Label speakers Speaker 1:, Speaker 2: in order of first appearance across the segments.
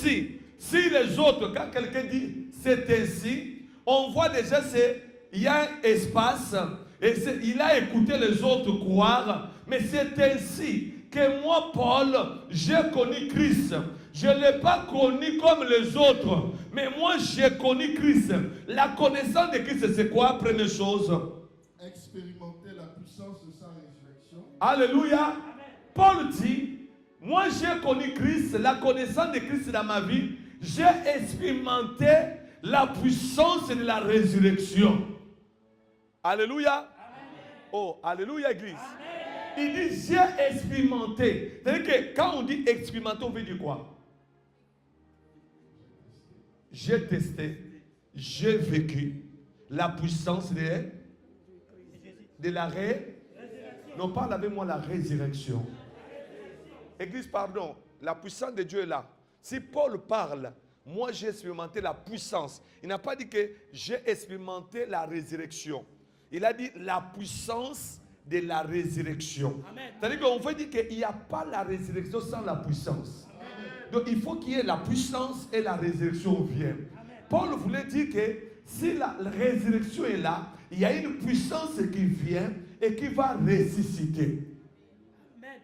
Speaker 1: ainsi. Si les autres, quand quelqu'un dit c'est ainsi, on voit déjà il y a un espace et il a écouté les autres croire, mais c'est ainsi que moi, Paul, j'ai connu Christ. Je ne l'ai pas connu comme les autres, mais moi j'ai connu Christ. La connaissance de Christ, c'est quoi? Première chose.
Speaker 2: Expérimenter la puissance de sa résurrection.
Speaker 1: Alléluia. Amen. Paul dit, moi j'ai connu Christ, la connaissance de Christ dans ma vie. J'ai expérimenté la puissance de la résurrection. Alléluia. Amen. Oh, alléluia, Église. Amen. Il dit, j'ai expérimenté. C'est-à-dire que quand on dit expérimenter, on veut dire quoi? J'ai testé, j'ai vécu la puissance de la résurrection. Non, parle avec moi la résurrection. Église, pardon, la puissance de Dieu est là. Si Paul parle, moi j'ai expérimenté la puissance. Il n'a pas dit que j'ai expérimenté la résurrection. Il a dit la puissance de la résurrection. C'est-à-dire qu'on veut dire qu'il n'y a pas la résurrection sans la puissance. Donc il faut qu'il y ait la puissance et la résurrection viennent. Paul voulait dire que si la résurrection est là, il y a une puissance qui vient et qui va ressusciter. Amen.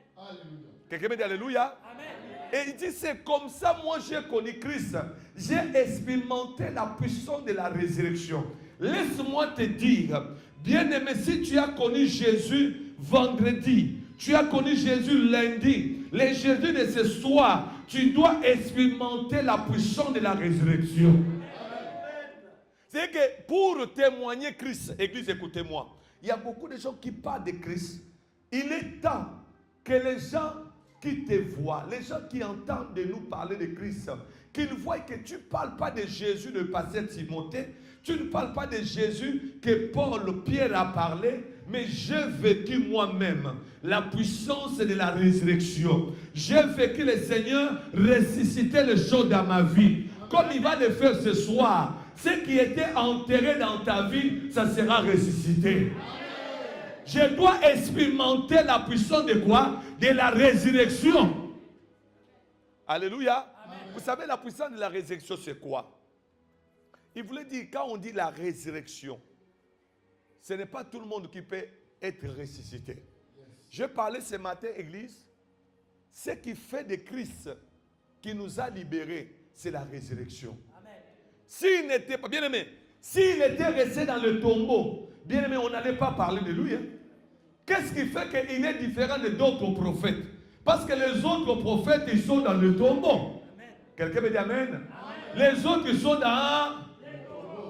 Speaker 1: Quelqu'un me dit Alléluia? Amen. Et il dit c'est comme ça moi j'ai connu Christ. J'ai expérimenté la puissance de la résurrection. Laisse-moi te dire, bien-aimé, si tu as connu Jésus vendredi, tu as connu Jésus lundi, le Jésus de ce soir, tu dois expérimenter la puissance de la résurrection. C'est que pour témoigner Christ, Église, écoutez-moi, il y a beaucoup de gens qui parlent de Christ. Il est temps que les gens qui te voient, les gens qui entendent de nous parler de Christ, qu'ils voient que tu ne parles pas de Jésus de pasteur Timothée, tu ne parles pas de Jésus que Paul, Pierre a parlé, mais j'ai vécu moi-même la puissance de la résurrection. J'ai vécu le Seigneur ressusciter les choses dans ma vie. Comme il va le faire ce soir, ce qui était enterré dans ta vie, ça sera ressuscité. Je dois expérimenter la puissance de quoi? De la résurrection. Alléluia. Amen. Vous savez, la puissance de la résurrection, c'est quoi? Il voulait dire, quand on dit la résurrection, ce n'est pas tout le monde qui peut être ressuscité. Je parlais ce matin, Église, ce qui fait de Christ, qui nous a libérés, c'est la résurrection. S'il n'était pas, bien aimé, s'il était resté dans le tombeau, bien aimé, on n'allait pas parler de lui. Hein? Qu'est-ce qui fait qu'il est différent de d'autres prophètes? Parce que les autres prophètes, ils sont dans le tombeau. Quelqu'un me dit amen? Les autres, ils sont dans...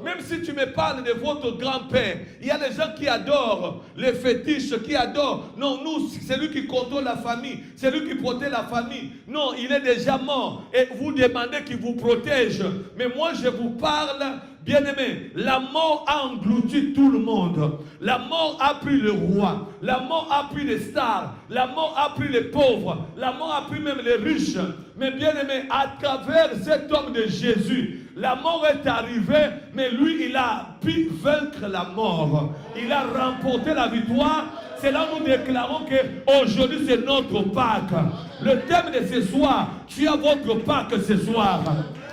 Speaker 1: Même si tu me parles de votre grand-père, il y a des gens qui adorent les fétiches, qui adorent. Non, nous, c'est lui qui contrôle la famille, c'est lui qui protège la famille. Non, il est déjà mort et vous demandez qu'il vous protège. Mais moi, je vous parle, bien-aimé, la mort a englouti tout le monde. La mort a pris le roi, la mort a pris les stars, la mort a pris les pauvres, la mort a pris même les riches. Mais bien-aimé, à travers cet homme de Jésus, la mort est arrivée, mais lui, il a pu vaincre la mort. Il a remporté la victoire. C'est là où nous déclarons qu'aujourd'hui, c'est notre Pâques. Le thème de ce soir, tu as votre Pâques ce soir.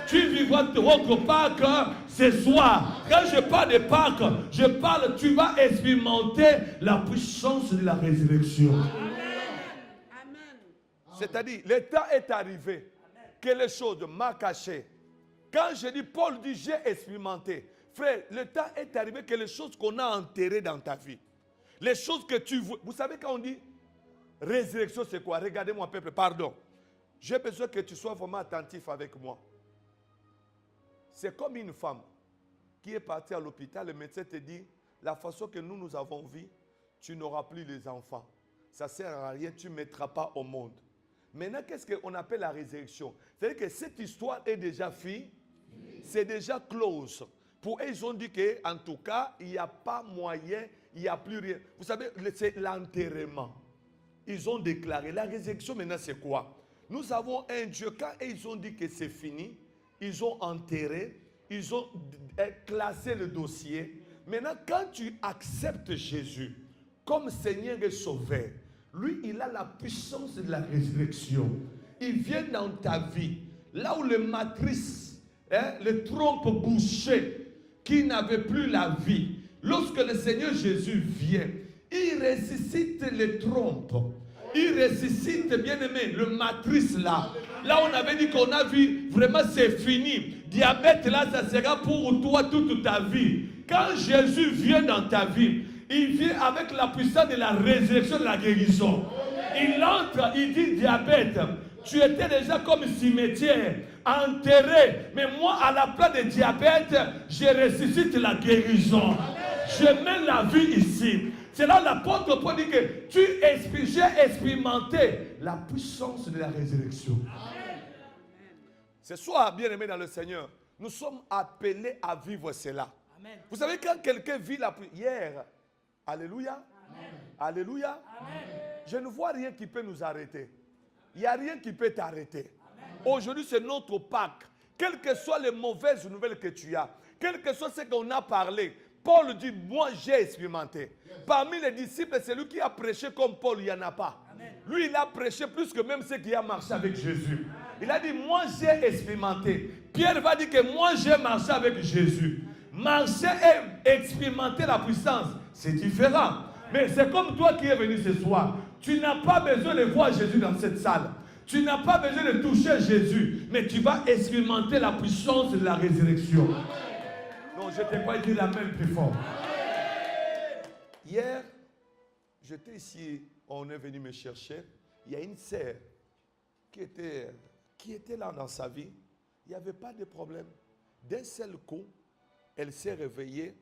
Speaker 1: Tu vivras votre Pâques ce soir. Quand je parle de Pâques, je parle, tu vas expérimenter la puissance de la résurrection. C'est-à-dire, le temps est arrivé que les choses m'a caché. Quand je dis, Paul dit, j'ai expérimenté. Frère, le temps est arrivé que les choses qu'on a enterrées dans ta vie, les choses que tu vois. Vous savez quand on dit résurrection, c'est quoi? Regardez-moi, peuple, pardon. J'ai besoin que tu sois vraiment attentif avec moi. C'est comme une femme qui est partie à l'hôpital, le médecin te dit, la façon que nous avons vu, tu n'auras plus les enfants. Ça ne sert à rien, tu ne mettras pas au monde. Maintenant, qu'est-ce qu'on appelle la résurrection? C'est-à-dire que cette histoire est déjà finie, c'est déjà close. Pour eux, ils ont dit qu'en tout cas, il n'y a pas moyen, il n'y a plus rien. Vous savez, c'est l'enterrement. Ils ont déclaré. La résurrection, maintenant, c'est quoi? Nous avons un Dieu, quand ils ont dit que c'est fini, ils ont enterré, ils ont classé le dossier. Maintenant, quand tu acceptes Jésus comme Seigneur et Sauveur, lui, il a la puissance de la résurrection. Il vient dans ta vie. là où les matrices, les trompes bouchées, qui n'avaient plus la vie, lorsque le Seigneur Jésus vient, il ressuscite les trompes. Il ressuscite, bien aimé, le matrice là. Là, on avait dit qu'on a vu, vraiment c'est fini. Diabète là, ça sera pour toi toute ta vie. Quand Jésus vient dans ta vie, il vient avec la puissance de la résurrection, de la guérison. Il entre, il dit diabète, tu étais déjà comme cimetière, enterré. Mais moi, à la place de diabète, je ressuscite la guérison. Je mets la vie ici. C'est là l'apôtre Paul dit que j'ai expérimenté la puissance de la résurrection. Ce soir, bien aimé dans le Seigneur, nous sommes appelés à vivre cela. Amen. Vous savez, quand quelqu'un vit la puissance, hier, alléluia, amen. Alléluia, amen. Je ne vois rien qui peut nous arrêter. Il n'y a rien qui peut t'arrêter. Aujourd'hui, c'est notre Pâques. Quelles que soient les mauvaises nouvelles que tu as, quel que soit ce qu'on a parlé, Paul dit, moi j'ai expérimenté. Parmi les disciples, c'est lui qui a prêché comme Paul, il n'y en a pas. Amen. Lui, il a prêché plus que même ceux qui ont marché avec Jésus. Il a dit, moi j'ai expérimenté. Pierre va dire que moi j'ai marché avec Jésus. Marcher et expérimenter la puissance, c'est différent. Mais c'est comme toi qui es venu ce soir. Tu n'as pas besoin de voir Jésus dans cette salle. Tu n'as pas besoin de toucher Jésus. Mais tu vas expérimenter la puissance de la résurrection. Non, je ne t'ai pas dit la même plus fort. Hier, j'étais ici, on est venu me chercher. Il y a une sœur qui était là dans sa vie. Il n'y avait pas de problème. D'un seul coup, elle s'est réveillée.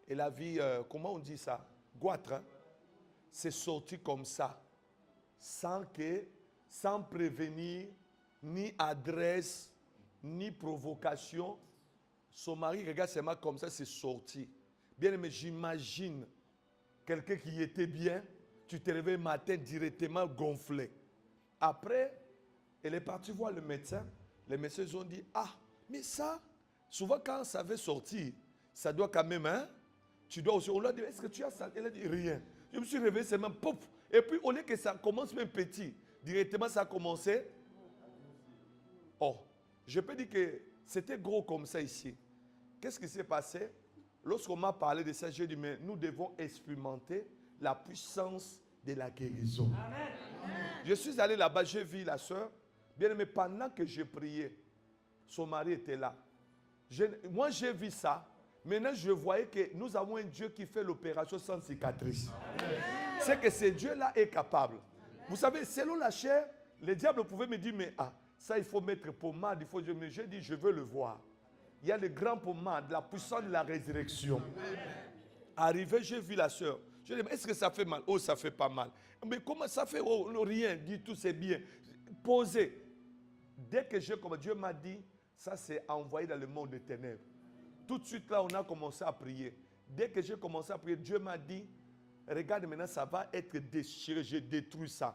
Speaker 1: Elle a vu, comment on dit ça? Goitre. Hein? C'est sorti comme ça. Sans prévenir, ni adresse, ni provocation. Son mari regarde seulement comme ça, c'est sorti. Bien aimé, j'imagine quelqu'un qui était bien, tu te réveilles le matin directement gonflé. Après, elle est partie voir le médecin. Les médecins ont dit, ah, mais ça, souvent quand ça veut sortir, ça doit quand même, hein? Tu dois aussi, on lui a dit, est-ce que tu as ça? Elle a dit, rien. Je me suis réveillé, c'est même pouf. Et puis, au lieu que ça commence même petit, directement ça a commencé. Oh, je peux dire que c'était gros comme ça ici. Qu'est-ce qui s'est passé? Lorsqu'on m'a parlé de ça, j'ai dit, mais nous devons expérimenter la puissance de la guérison. Amen. Je suis allé là-bas, j'ai vu la soeur. Bien aimé, pendant que je priais, son mari était là. Moi, j'ai vu ça. Maintenant, je voyais que nous avons un Dieu qui fait l'opération sans cicatrice. C'est que ce Dieu-là est capable. Vous savez, selon la chair, le diable pouvait me dire, mais ça, il faut mettre pommade. Mais j'ai dit, je veux le voir. Il y a le grand pommade, la puissance de la résurrection. Arrivé, j'ai vu la soeur. Je lui ai dit, est-ce que ça fait mal? Oh, ça fait pas mal. Mais comment ça fait? Oh, rien, du tout, c'est bien. Posez. Dès que Dieu m'a dit, ça c'est envoyé dans le monde des ténèbres. Tout de suite là, on a commencé à prier. Dès que j'ai commencé à prier, Dieu m'a dit, regarde maintenant, ça va être déchiré, j'ai détruit ça.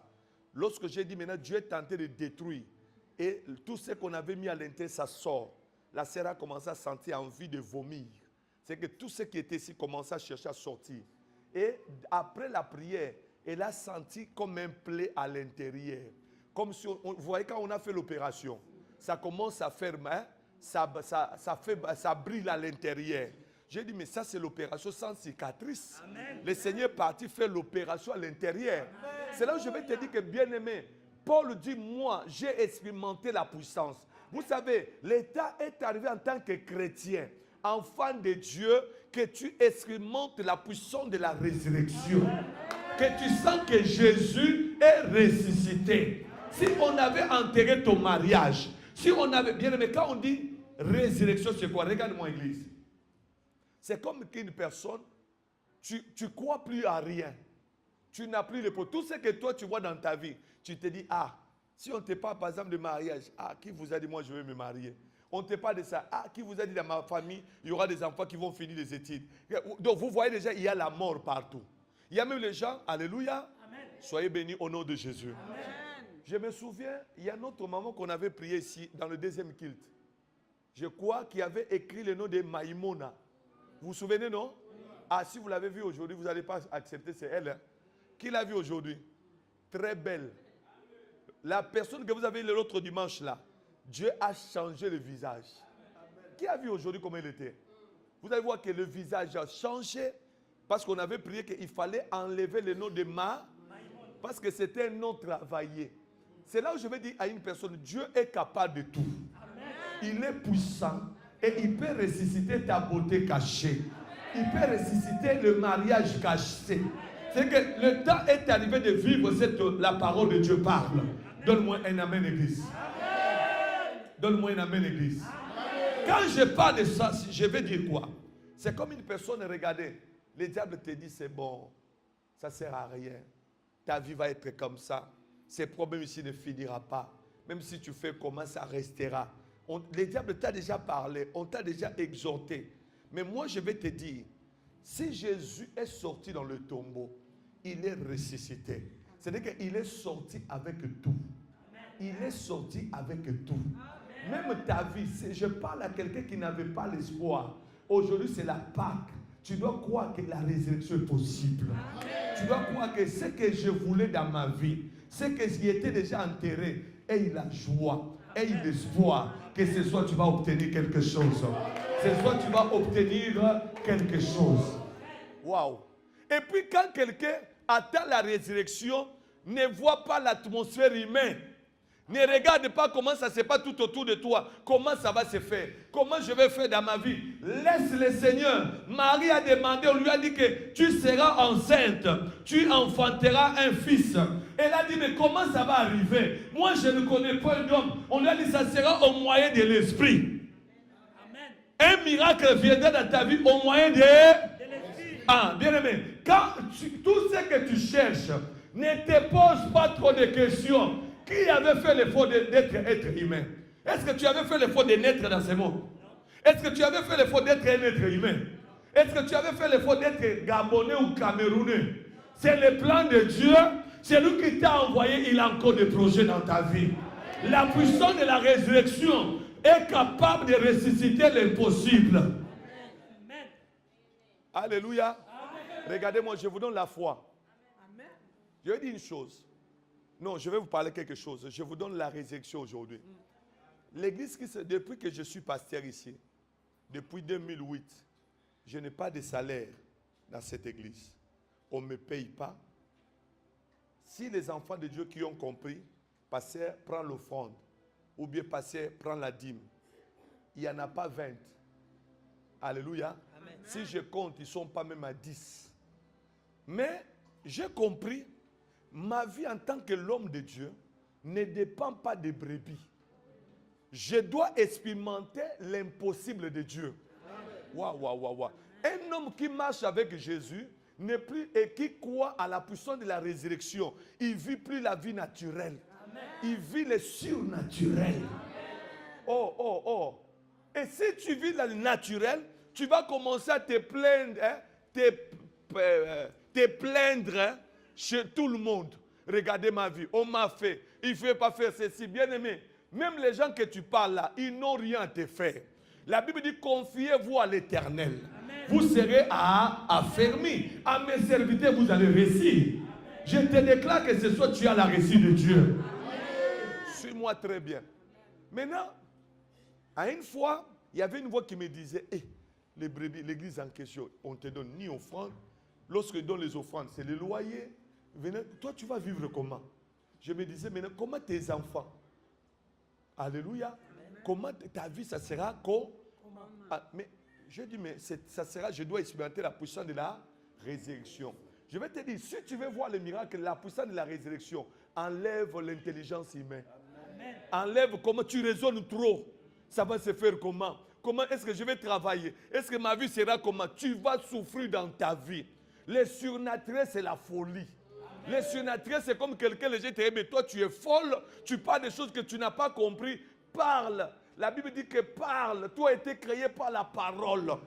Speaker 1: Lorsque j'ai dit maintenant, Dieu est tenté de détruire. Et tout ce qu'on avait mis à l'intérieur, ça sort. La sœur a commencé à sentir envie de vomir. C'est que tout ce qui était ici commençait à chercher à sortir. Et après la prière, elle a senti comme un plaie à l'intérieur. Comme si, vous voyez quand on a fait l'opération, ça commence à faire mal, ça brille à l'intérieur. J'ai dit, mais ça c'est l'opération sans cicatrice. Amen. Le Seigneur est parti faire l'opération à l'intérieur. C'est là où je vais te dire que bien aimé, Paul dit, moi j'ai expérimenté la puissance. Vous savez, l'État est arrivé en tant que chrétien, enfant de Dieu, que tu expérimentes la puissance de la résurrection. Que tu sens que Jésus est ressuscité. Si on avait enterré ton mariage, si on avait, bien aimé, quand on dit résurrection, c'est quoi? Regarde-moi, église. C'est comme qu'une personne, tu ne crois plus à rien. Tu n'as plus le pouvoir. Tout ce que toi tu vois dans ta vie, tu te dis, si on ne te parle par exemple de mariage, qui vous a dit, moi je vais me marier? On ne te parle de ça. Qui vous a dit, dans ma famille, il y aura des enfants qui vont finir les études. Donc vous voyez déjà, il y a la mort partout. Il y a même les gens, alléluia, amen. Soyez bénis au nom de Jésus. Amen. Je me souviens, il y a notre maman qu'on avait prié ici, dans le deuxième culte. Je crois qu'il avait écrit le nom de Maïmona. Vous vous souvenez, non? Si vous l'avez vu aujourd'hui, vous n'allez pas accepter, c'est elle. Hein? Qui l'a vu aujourd'hui? Très belle. La personne que vous avez l'autre dimanche là, Dieu a changé le visage. Qui a vu aujourd'hui comment il était? Vous allez voir que le visage a changé parce qu'on avait prié qu'il fallait enlever le nom de parce que c'était un nom travaillé. C'est là où je vais dire à une personne, Dieu est capable de tout. Il est puissant et il peut ressusciter ta beauté cachée. Il peut ressusciter le mariage caché. C'est que le temps est arrivé de vivre la parole de Dieu parle. Donne-moi un amen, Église. Donne-moi un amen, Église. Quand je parle de ça, je vais dire quoi? C'est comme une personne, regardez, le diable te dit c'est bon, ça ne sert à rien. Ta vie va être comme ça. Ces problèmes ici ne finira pas. Même si tu fais comment, ça restera. Le diable t'a déjà parlé, on t'a déjà exhorté. Mais moi, je vais te dire, si Jésus est sorti dans le tombeau, il est ressuscité. C'est-à-dire qu'il est sorti avec tout. Il est sorti avec tout. Même ta vie, je parle à quelqu'un qui n'avait pas l'espoir. Aujourd'hui, c'est la Pâque. Tu dois croire que la résurrection est possible. Tu dois croire que ce que je voulais dans ma vie, ce qui était déjà enterré, et la joie, et l'espoir que ce soir tu vas obtenir quelque chose. Ce soir tu vas obtenir quelque chose. Waouh! Et puis quand quelqu'un attend la résurrection, ne voit pas l'atmosphère humaine. Ne regarde pas comment ça se passe tout autour de toi. Comment ça va se faire. Comment je vais faire dans ma vie. Laisse le Seigneur. Marie a demandé, on lui a dit que tu seras enceinte. Tu enfanteras un fils. Elle a dit, mais comment ça va arriver? Moi, je ne connais pas d'homme. On lui a dit, ça sera au moyen de l'esprit. Un miracle viendra dans ta vie au moyen de l'esprit. Ah, bien aimé. Quand tout ce que tu cherches, ne te pose pas trop de questions. Qui avait fait l'effort d'être être humain? Est-ce que tu avais fait l'effort de naître dans ce monde? Est-ce que tu avais fait l'effort d'être un être humain? Est-ce que tu avais fait l'effort d'être Gabonais ou Camerounais? C'est le plan de Dieu. C'est lui qui t'a envoyé. Il a encore des projets dans ta vie. La puissance de la résurrection est capable de ressusciter l'impossible. Amen. Alléluia. Regardez-moi, je vous donne la foi. Amen. Je vais dire une chose. Non, je vais vous parler quelque chose. Je vous donne la résurrection aujourd'hui. L'église, depuis que je suis pasteur ici, depuis 2008, je n'ai pas de salaire dans cette église. On ne me paye pas. Si les enfants de Dieu qui ont compris, pasteur prend l'offrande, ou bien pasteur prend la dîme, il n'y en a pas 20. Alléluia. Amen. Si je compte, ils ne sont pas même à 10. Mais j'ai compris, ma vie en tant que l'homme de Dieu ne dépend pas des brebis. Je dois expérimenter l'impossible de Dieu. Waouh, waouh, waouh, waouh. Un homme qui marche avec Jésus n'est plus et qui croit à la puissance de la résurrection. Il ne vit plus la vie naturelle. Amen. Il vit le surnaturel. Amen. Oh, oh, oh. Et si tu vis le naturel, tu vas commencer à te plaindre, hein, te plaindre, hein, chez tout le monde. Regardez ma vie, on m'a fait, il ne faut pas faire ceci. Bien aimé, même les gens que tu parles là, ils n'ont rien à te faire. La Bible dit, confiez-vous à l'Éternel. Vous serez affermis. À mes serviteurs, vous allez réussir. Je te déclare que ce soir, tu as la réussite de Dieu. Suis-moi très bien. Maintenant, à une fois, il y avait une voix qui me disait, les brebis, l'église en question, on ne te donne ni offrande. Lorsque donne les offrandes, c'est le loyer. Venez, toi, tu vas vivre comment? Je me disais, maintenant, comment tes enfants? Alléluia. Amen. Comment ta vie, ça sera comment? Mais je dis, mais ça sera, je dois expérimenter la puissance de la résurrection. Je vais te dire, si tu veux voir le miracle, la puissance de la résurrection, enlève l'intelligence humaine. Amen. Enlève comment tu raisonnes trop. Ça va se faire comment? Comment est-ce que je vais travailler? Est-ce que ma vie sera comment? Tu vas souffrir dans ta vie. Le surnaturel, c'est la folie. Le surnaturel, c'est comme quelqu'un, les gens te disent, mais toi, tu es folle, tu parles des choses que tu n'as pas compris. Parle. La Bible dit que parle. Toi, a été créé par la parole. Amen.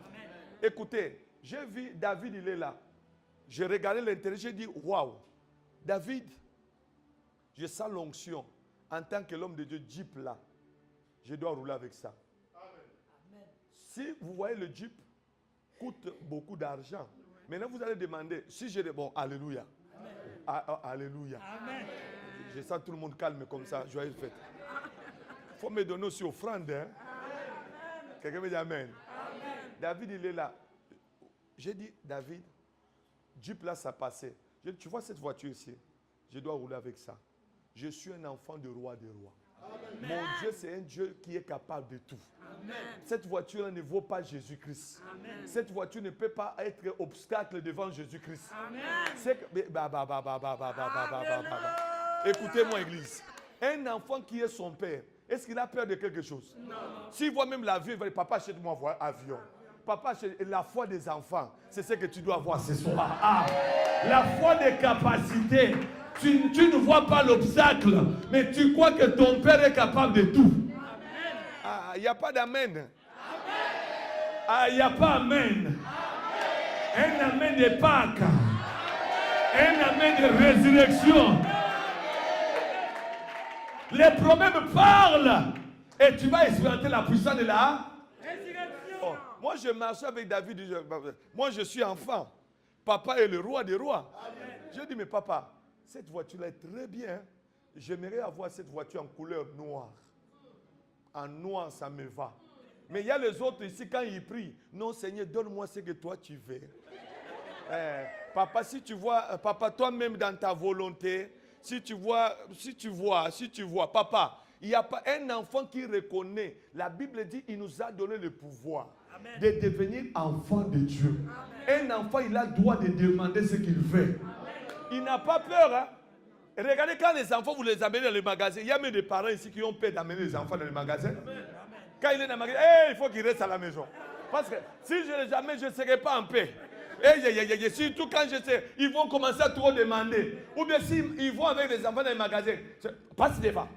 Speaker 1: Écoutez, j'ai vu David, il est là. J'ai regardé l'intérêt, j'ai dit, waouh, David, je sens l'onction. En tant que l'homme de Dieu, Jeep là, je dois rouler avec ça. Amen. Si vous voyez le Jeep, coûte beaucoup d'argent. Maintenant, vous allez demander, si je dis, bon, alléluia. Alléluia. Amen. Je sens tout le monde calme comme ça, joyeuse fête. faut me donner aussi offrande. Hein? Quelqu'un me dit Amen. David, il est là. J'ai dit, David, Dieu place à passer. J'ai dit, tu vois cette voiture ici? Je dois rouler avec ça. Je suis un enfant de roi des rois. Amen. Mon Dieu, c'est un Dieu qui est capable de tout. Amen. Cette voiture ne vaut pas Jésus-Christ. Cette voiture ne peut pas être obstacle devant Jésus-Christ. Écoutez-moi, Église. Un enfant qui est son père, est-ce qu'il a peur de quelque chose? Non. S'il voit même l'avion, il va dire, papa, achète-moi un avion. Papa, la foi des enfants, c'est ce que tu dois avoir ce soir. Ah, la foi des capacités. Tu ne vois pas l'obstacle, mais tu crois que ton Père est capable de tout. Ah, il n'y a pas d'amen. Ah, il n'y a pas amen. Un amen de Pâques. Un amen de résurrection. Les problèmes parlent et tu vas expérimenter la puissance de la résurrection. Oh, moi, je marche avec David. Moi, je suis enfant. Papa est le roi des rois. Amen. Je dis, mais papa, cette voiture-là est très bien. J'aimerais avoir cette voiture en couleur noire. En noir, ça me va. Mais il y a les autres ici, quand ils prient, non Seigneur, donne-moi ce que toi tu veux. Papa, si tu vois, papa, toi-même dans ta volonté, si tu vois, papa, il n'y a pas un enfant qui reconnaît. La Bible dit, il nous a donné le pouvoir. Amen. De devenir enfant de Dieu. Amen. Un enfant, il a le droit de demander ce qu'il veut. Amen. Il n'a pas peur. Hein? Et regardez, quand les enfants, vous les amenez dans les magasins, il y a même des parents ici qui ont peur d'amener les enfants dans les magasins. Amen. Quand il est dans le magasin, il faut qu'il reste à la maison. Parce que si je les amène, je ne serai pas en paix. Surtout quand je sais, ils vont commencer à trop demander. Ou bien s'ils vont avec les enfants dans les magasins, passe devant.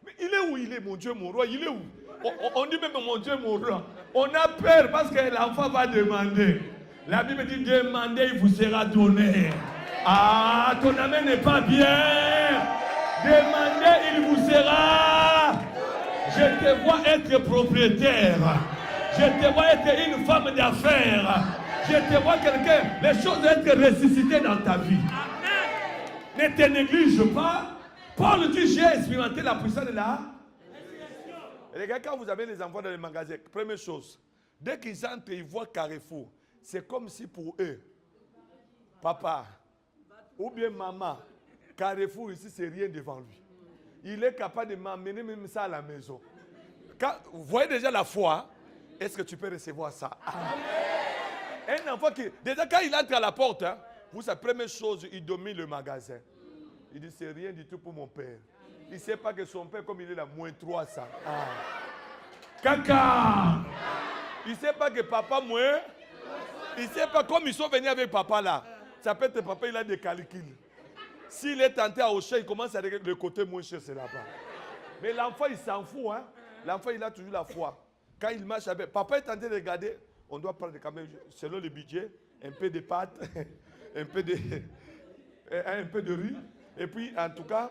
Speaker 1: Mais il est où il est, mon Dieu, mon roi? Il est où? On dit même mon Dieu, mon roi. On a peur parce que l'enfant va demander. La Bible dit, demandez, il vous sera donné. Ah, ton amen n'est pas bien. Demandez, il vous sera. Je te vois être propriétaire. Je te vois être une femme d'affaires. Je te vois quelqu'un. Les choses doivent être ressuscitées dans ta vie. Amen. Ne te néglige pas. Paul dit, j'ai expérimenté la puissance de la résurrection. Regardez, quand vous avez les enfants dans les magasins, première chose, dès qu'ils entrent, ils voient Carrefour. C'est comme si pour eux, papa ou bien maman, Carrefour ici, c'est rien devant lui. Il est capable de m'amener même ça à la maison. Vous voyez déjà la foi, est-ce que tu peux recevoir ça? Un enfant qui, déjà quand il entre à la porte, hein, vous savez, première chose, il domine le magasin. Il dit, c'est rien du tout pour mon père. Il ne sait pas que son père, comme il est là, moins 300. Ah. Caca! Il ne sait pas que papa, moins... Il ne sait pas, comme ils sont venus avec papa là, ça peut être papa, il a des calculs. S'il est tenté à Auchan, il commence à regarder le côté moins cher, c'est là-bas. Mais l'enfant, il s'en fout. Hein? L'enfant, il a toujours la foi. Quand il marche avec... Papa est tenté de regarder, on doit prendre quand même, selon le budget, un peu de pâtes, un peu de riz, et puis, en tout cas,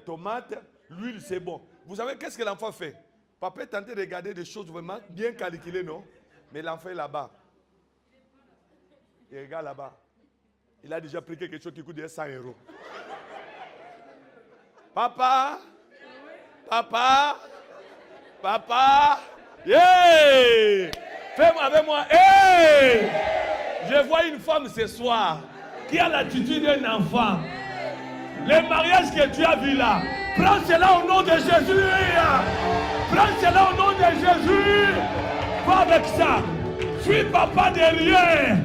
Speaker 1: tomates, l'huile, c'est bon. Vous savez, qu'est-ce que l'enfant fait? Papa est tenté de regarder des choses vraiment bien calculées, non? Mais l'enfant est là-bas. Il regarde là-bas. Il a déjà pris quelque chose qui coûte 100 €. Papa, yeah! Fais-moi avec moi. Hey! Je vois une femme ce soir qui a l'attitude d'un enfant. Le mariage que tu as vu là, prends cela au nom de Jésus. Prends cela au nom de Jésus. Va avec ça. Suis papa derrière.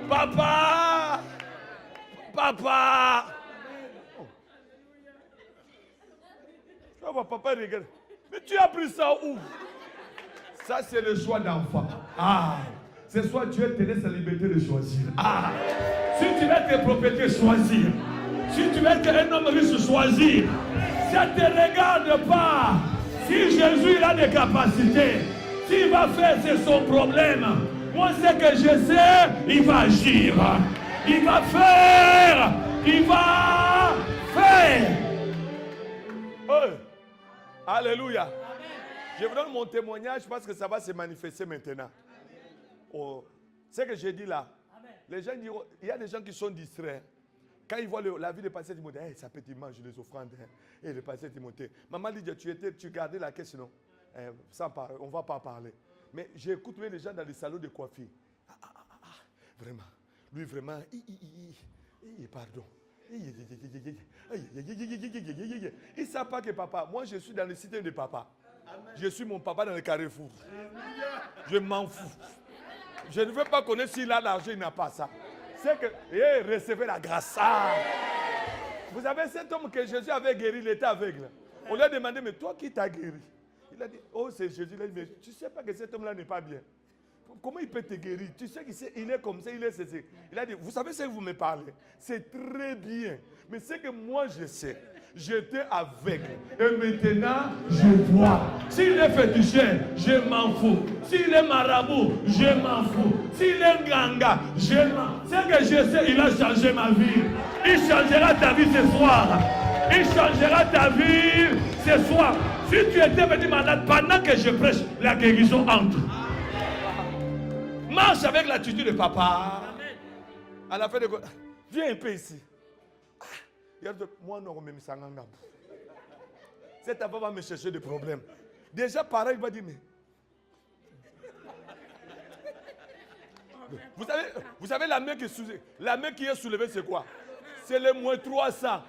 Speaker 1: Papa! Oh, papa regarde. Mais tu as pris ça où? Ça, c'est le choix d'enfant. Ah! Ce soir, Dieu te laisse la liberté de choisir. Ah! Si tu veux être propriétaire, choisir. Si tu veux être un homme riche, choisir. Ça ne te regarde pas. Si Jésus a des capacités, s'il va faire, c'est son problème. Moi, ce que je sais, il va agir. Il va faire. Il va faire. Oh. Alléluia. Amen. Je vous donne mon témoignage parce que ça va se manifester maintenant. Oh. Ce que j'ai dit là, amen. Les gens diront, il y a des gens qui sont distraits. Quand il voit la vie de pasteur Timothée, hey, ça peut il mange les offrandes. Hein. Et le pasteur Timothée. Maman dit, tu gardais la caisse, non? Sans parler, on ne va pas en parler. Mais j'écoute les gens dans les salons de coiffure. Vraiment. Lui, vraiment, pardon. Ils ne savent pas que papa, moi je suis dans le système de papa. Je suis mon papa dans le carrefour. Je m'en fous. Je ne veux pas connaître s'il a l'argent, il n'a pas ça. C'est que, recevez la grâce. Vous savez, cet homme que Jésus avait guéri, il était aveugle. On lui a demandé, mais toi qui t'as guéri? Il a dit, oh c'est Jésus. Il a dit, mais tu ne sais pas que cet homme-là n'est pas bien. Comment il peut te guérir? Tu sais qu'il est comme ça, il est ceci. Il a dit, vous savez ce que vous me parlez? C'est très bien. Mais ce que moi je sais, j'étais aveugle. Et maintenant, je vois. S'il est féticheur, je m'en fous. S'il est marabout, je m'en fous. S'il est ganga, je m'en fous. Ce que je sais, il a changé ma vie. Il changera ta vie ce soir. Il changera ta vie ce soir. Si tu étais petit malade, pendant que je prêche, la guérison entre. Marche avec l'attitude de papa. Amen. À la fin de... Viens un peu ici. Moi, non, mais cet enfant va me chercher des problèmes. Déjà, pareil, il va dire, mais... Vous savez la main qui est soulevée, c'est quoi? C'est le moins 300.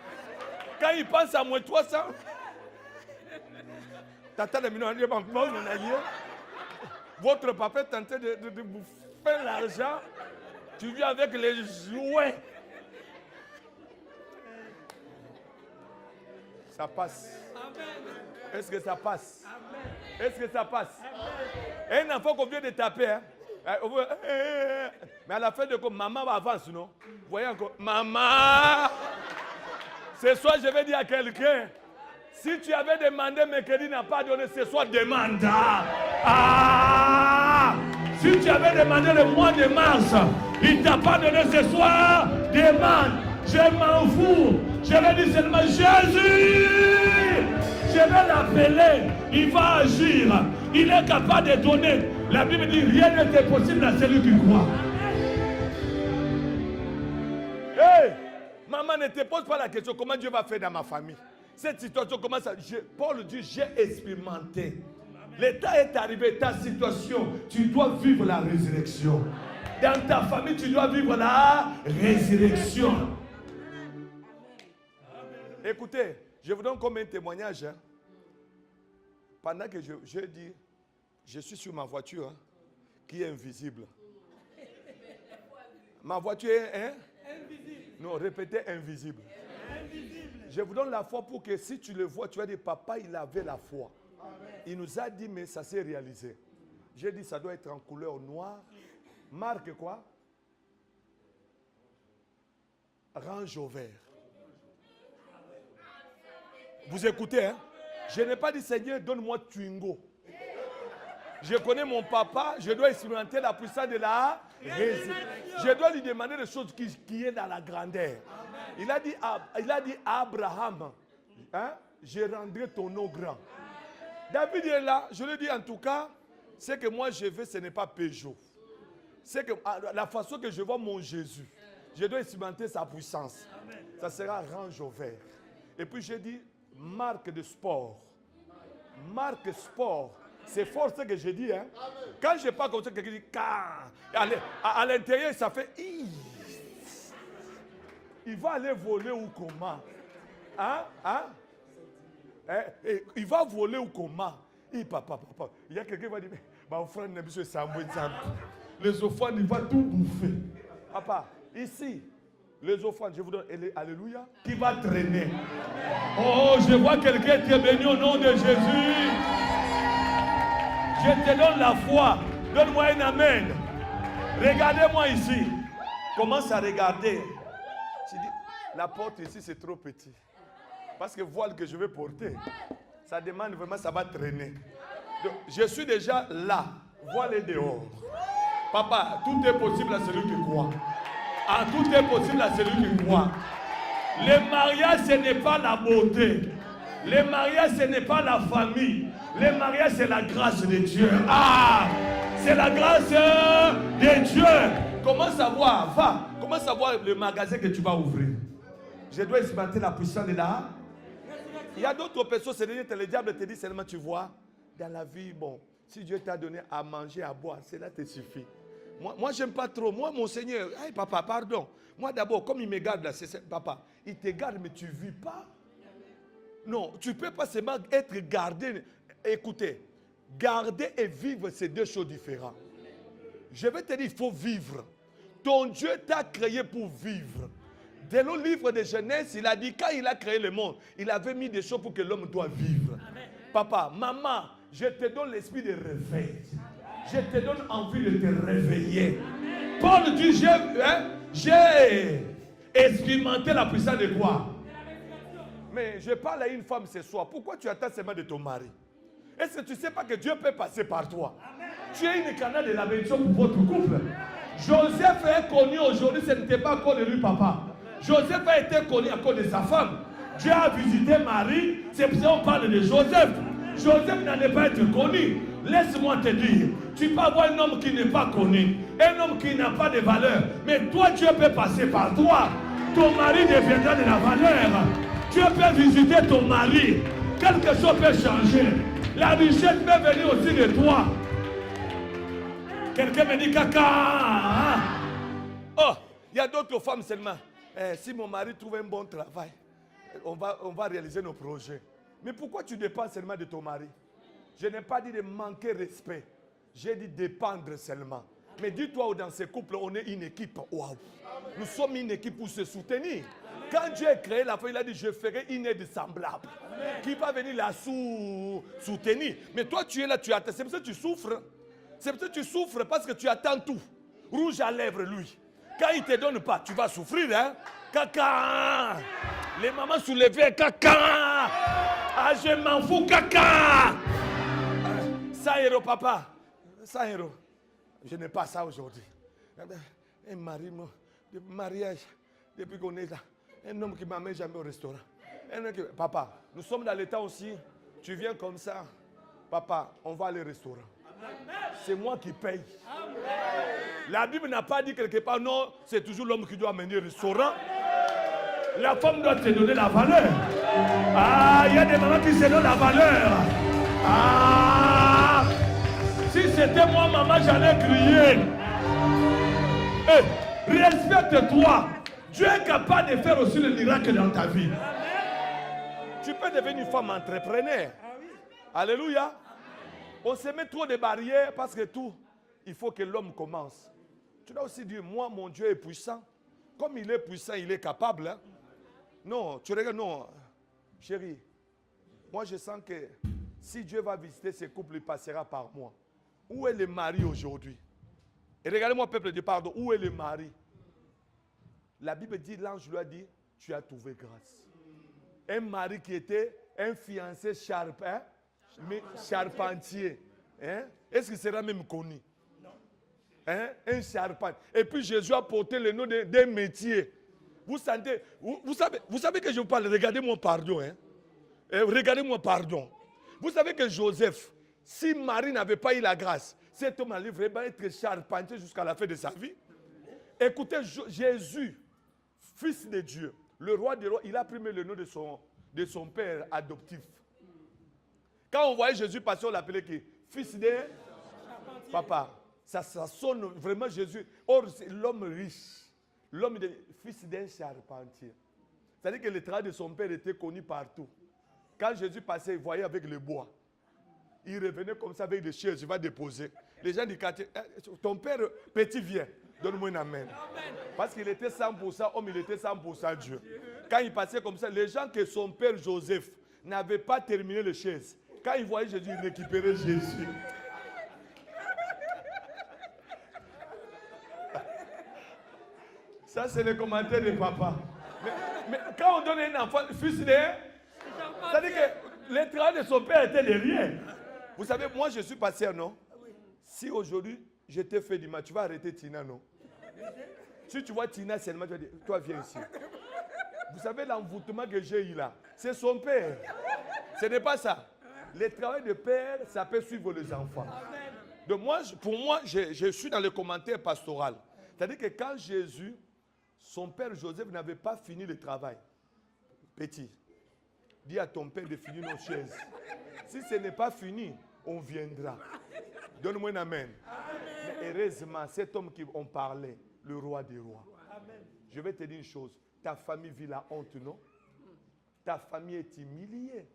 Speaker 1: Quand il pense à moins 300... Votre papa est tenté de bouffer l'argent. Tu vis avec les jouets. Ça passe. Est-ce que ça passe? Est-ce que ça passe? Un enfant qu'on vient de taper, hein? Mais à la fin de quoi, maman va avancer, non? Vous voyez encore, maman! Ce soir, je vais dire à quelqu'un, si tu avais demandé, mais que Dieu n'a pas donné, ce soir, demande. Si tu avais demandé le mois de mars, il ne t'a pas donné ce soir, demande. Je m'en fous. Je vais dire seulement Jésus. Je vais l'appeler. Il va agir. Il est capable de donner. La Bible dit rien n'est impossible à celui qui croit. Hey, maman, ne te pose pas la question comment Dieu va faire dans ma famille. Cette situation commence à... Paul dit, j'ai expérimenté. L'état est arrivé, ta situation, tu dois vivre la résurrection. Dans ta famille, tu dois vivre la résurrection. Écoutez, je vous donne comme un témoignage. Hein. Pendant que je dis, je suis sur ma voiture, hein, qui est invisible. Ma voiture est invisible. Non, répétez invisible. Je vous donne la foi pour que si tu le vois, tu vas dire, papa, il avait la foi. Il nous a dit, mais ça s'est réalisé. J'ai dit, ça doit être en couleur noire. Marque quoi? Range au vert. Vous écoutez, hein? Je n'ai pas dit, Seigneur, donne-moi Twingo. Je connais mon papa, je dois expérimenter la puissance de la résurrection. Je dois lui demander des choses qui sont dans la grandeur. Il a dit à Abraham, hein, je rendrai ton nom grand. David est là, je lui dis en tout cas, ce que moi je veux, ce n'est pas Peugeot. C'est que la façon que je vois mon Jésus, je dois expérimenter sa puissance. Ça sera range au vert. Et puis j'ai dit, marque de sport. Marque sport. C'est fort ce que je dis. Hein? Quand je parle comme ça, quelqu'un dit, à l'intérieur, ça fait, il va aller voler ou comment? Hein? Hein? Il va voler ou comment? Papa. Il y a quelqu'un qui va dire, mon frère n'est pas les offrandes, il va tout bouffer. Papa, ici, les offrandes, je vous donne, alléluia, qui va traîner. Oh, je vois quelqu'un qui est béni au nom de Jésus. Je te donne la foi. Donne-moi un amen. Regardez-moi ici. Commence à regarder. Je dis, la porte ici, c'est trop petit. Parce que voile que je vais porter, ça demande vraiment, ça va traîner. Donc, je suis déjà là. Voile est dehors. Papa, tout est possible à celui qui croit. Ah, tout est possible à celui qui croit. Le mariage, ce n'est pas la beauté. Le mariage, ce n'est pas la famille. Le mariage, c'est la grâce de Dieu. Ah, c'est la grâce de Dieu. Comment savoir? Va, comment savoir le magasin que tu vas ouvrir? Je dois expérimenter la puissance de là. Il y a d'autres personnes, c'est le diable te dit seulement, tu vois, dans la vie, bon, si Dieu t'a donné à manger, à boire, cela te suffit. Moi j'aime pas trop. Moi, mon Seigneur, hey, papa, pardon. Moi d'abord, comme il me garde là, papa, il te garde, mais tu ne vis pas. Non, tu ne peux pas seulement être gardé. Écoutez, garder et vivre, c'est deux choses différentes. Je vais te dire, il faut vivre. Ton Dieu t'a créé pour vivre. Dans le livre de Genèse, il a dit, quand il a créé le monde, il avait mis des choses pour que l'homme doit vivre. Amen. Papa, maman, je te donne l'esprit de réveil. Je te donne envie de te réveiller. Amen. Paul dit, j'ai expérimenté la puissance de quoi? Mais je parle à une femme ce soir. Pourquoi tu attends seulement de ton mari? Est-ce que tu ne sais pas que Dieu peut passer par toi? Amen. Tu es une canal de la bénédiction pour votre couple. Joseph est connu aujourd'hui, ce n'était pas à cause de lui, papa. Joseph a été connu à cause de sa femme. Dieu a visité Marie, c'est pour ça qu'on parle de Joseph. Joseph n'allait pas être connu. Laisse-moi te dire, tu peux avoir un homme qui n'est pas connu, un homme qui n'a pas de valeur, mais toi, Dieu peut passer par toi. Ton mari deviendra de la valeur. Dieu peut visiter ton mari. Quelque chose peut changer. La richesse peut venir aussi de toi. Quelqu'un me dit caca. Oh, il y a d'autres femmes seulement. Si mon mari trouve un bon travail, on va réaliser nos projets. Mais pourquoi tu dépends seulement de ton mari? Je n'ai pas dit de manquer respect. J'ai dit dépendre seulement. Mais dis-toi, dans ces couples, on est une équipe. Wow. Nous sommes une équipe pour se soutenir. Quand Dieu a créé la femme, il a dit, je ferai une aide semblable. Qui va venir la soutenir. Mais toi, tu es là, tu attends. C'est pour ça que tu souffres. C'est pour ça que tu souffres parce que tu attends tout. Rouge à lèvres, lui. Quand il ne te donne pas, tu vas souffrir, hein? Caca! Les mamans soulevées, caca! Ah, je m'en fous, caca! 100 euros, papa. 100 euros. Je n'ai pas ça aujourd'hui. Un mariage, depuis qu'on est là. Un homme qui ne m'amène jamais au restaurant. Papa, nous sommes dans le temps aussi. Tu viens comme ça. Papa, on va aller au restaurant. C'est moi qui paye. La Bible n'a pas dit quelque part, non, c'est toujours l'homme qui doit amener au restaurant. La femme doit te donner la valeur. Ah, il y a des mamans qui se donnent la valeur. Ah, si c'était moi, maman, j'allais crier. Hey, respecte-toi. Dieu est capable de faire aussi le miracle dans ta vie. Tu peux devenir une femme entrepreneur. Alléluia. On se met trop de barrières parce que tout, il faut que l'homme commence. Tu dois aussi dire, moi, mon Dieu est puissant. Comme il est puissant, il est capable. Hein? Non, tu regardes, non. Chérie, moi je sens que si Dieu va visiter ce couple, il passera par moi. Où est le mari aujourd'hui? Et regardez-moi, peuple de pardon, où est le mari? La Bible dit, l'ange lui a dit, tu as trouvé grâce. Un mari qui était un fiancé charpentier. Hein? Est-ce qu'il sera même connu? Non. Hein? Un charpentier. Et puis Jésus a porté le nom d'un métier. Vous sentez, vous savez que je vous parle, regardez-moi pardon. Hein? Regardez-moi pardon. Vous savez que Joseph, si Marie n'avait pas eu la grâce, cet homme allait vraiment être charpentier jusqu'à la fin de sa vie. Écoutez, Jésus, fils de Dieu, le roi des rois, il a pris le nom de son père adoptif. Quand on voyait Jésus passer, on l'appelait qui? Fils de papa. Ça sonne vraiment Jésus. Or, c'est l'homme riche. L'homme fils d'un charpentier. C'est-à-dire que le travail de son père était connu partout. Quand Jésus passait, il voyait avec le bois. Il revenait comme ça avec des chaises, il va déposer. Les gens du quartier, ton père petit vient, donne-moi une amen. Parce qu'il était 100% homme, il était 100% Dieu. Quand il passait comme ça, les gens que son père Joseph n'avait pas terminé les chaises, quand ils voyaient Jésus, ils récupéraient Jésus. Ça, c'est le commentaire de papa. Mais quand on donne un enfant, fils de... C'est-à-dire que le travail de son père était de rien. Vous savez, moi, je suis pasteur, non? Si aujourd'hui, je t'ai fait du mal, tu vas arrêter Tina, non? Si tu vois Tina seulement, tu vas dire, toi, viens ici. Vous savez, l'envoûtement que j'ai eu là, c'est son père. Ce n'est pas ça. Le travail de père, ça peut suivre les enfants. Donc moi, pour moi, je suis dans le commentaire pastoral. C'est-à-dire que quand Jésus, son père Joseph n'avait pas fini le travail, Petit, dis à ton père de finir nos chaises. Si ce n'est pas fini, on viendra. Donne-moi un amen. Mais heureusement, cet homme qui on parlait, le roi des rois. Je vais te dire une chose. Ta famille vit la honte, non? Ta famille est humiliée.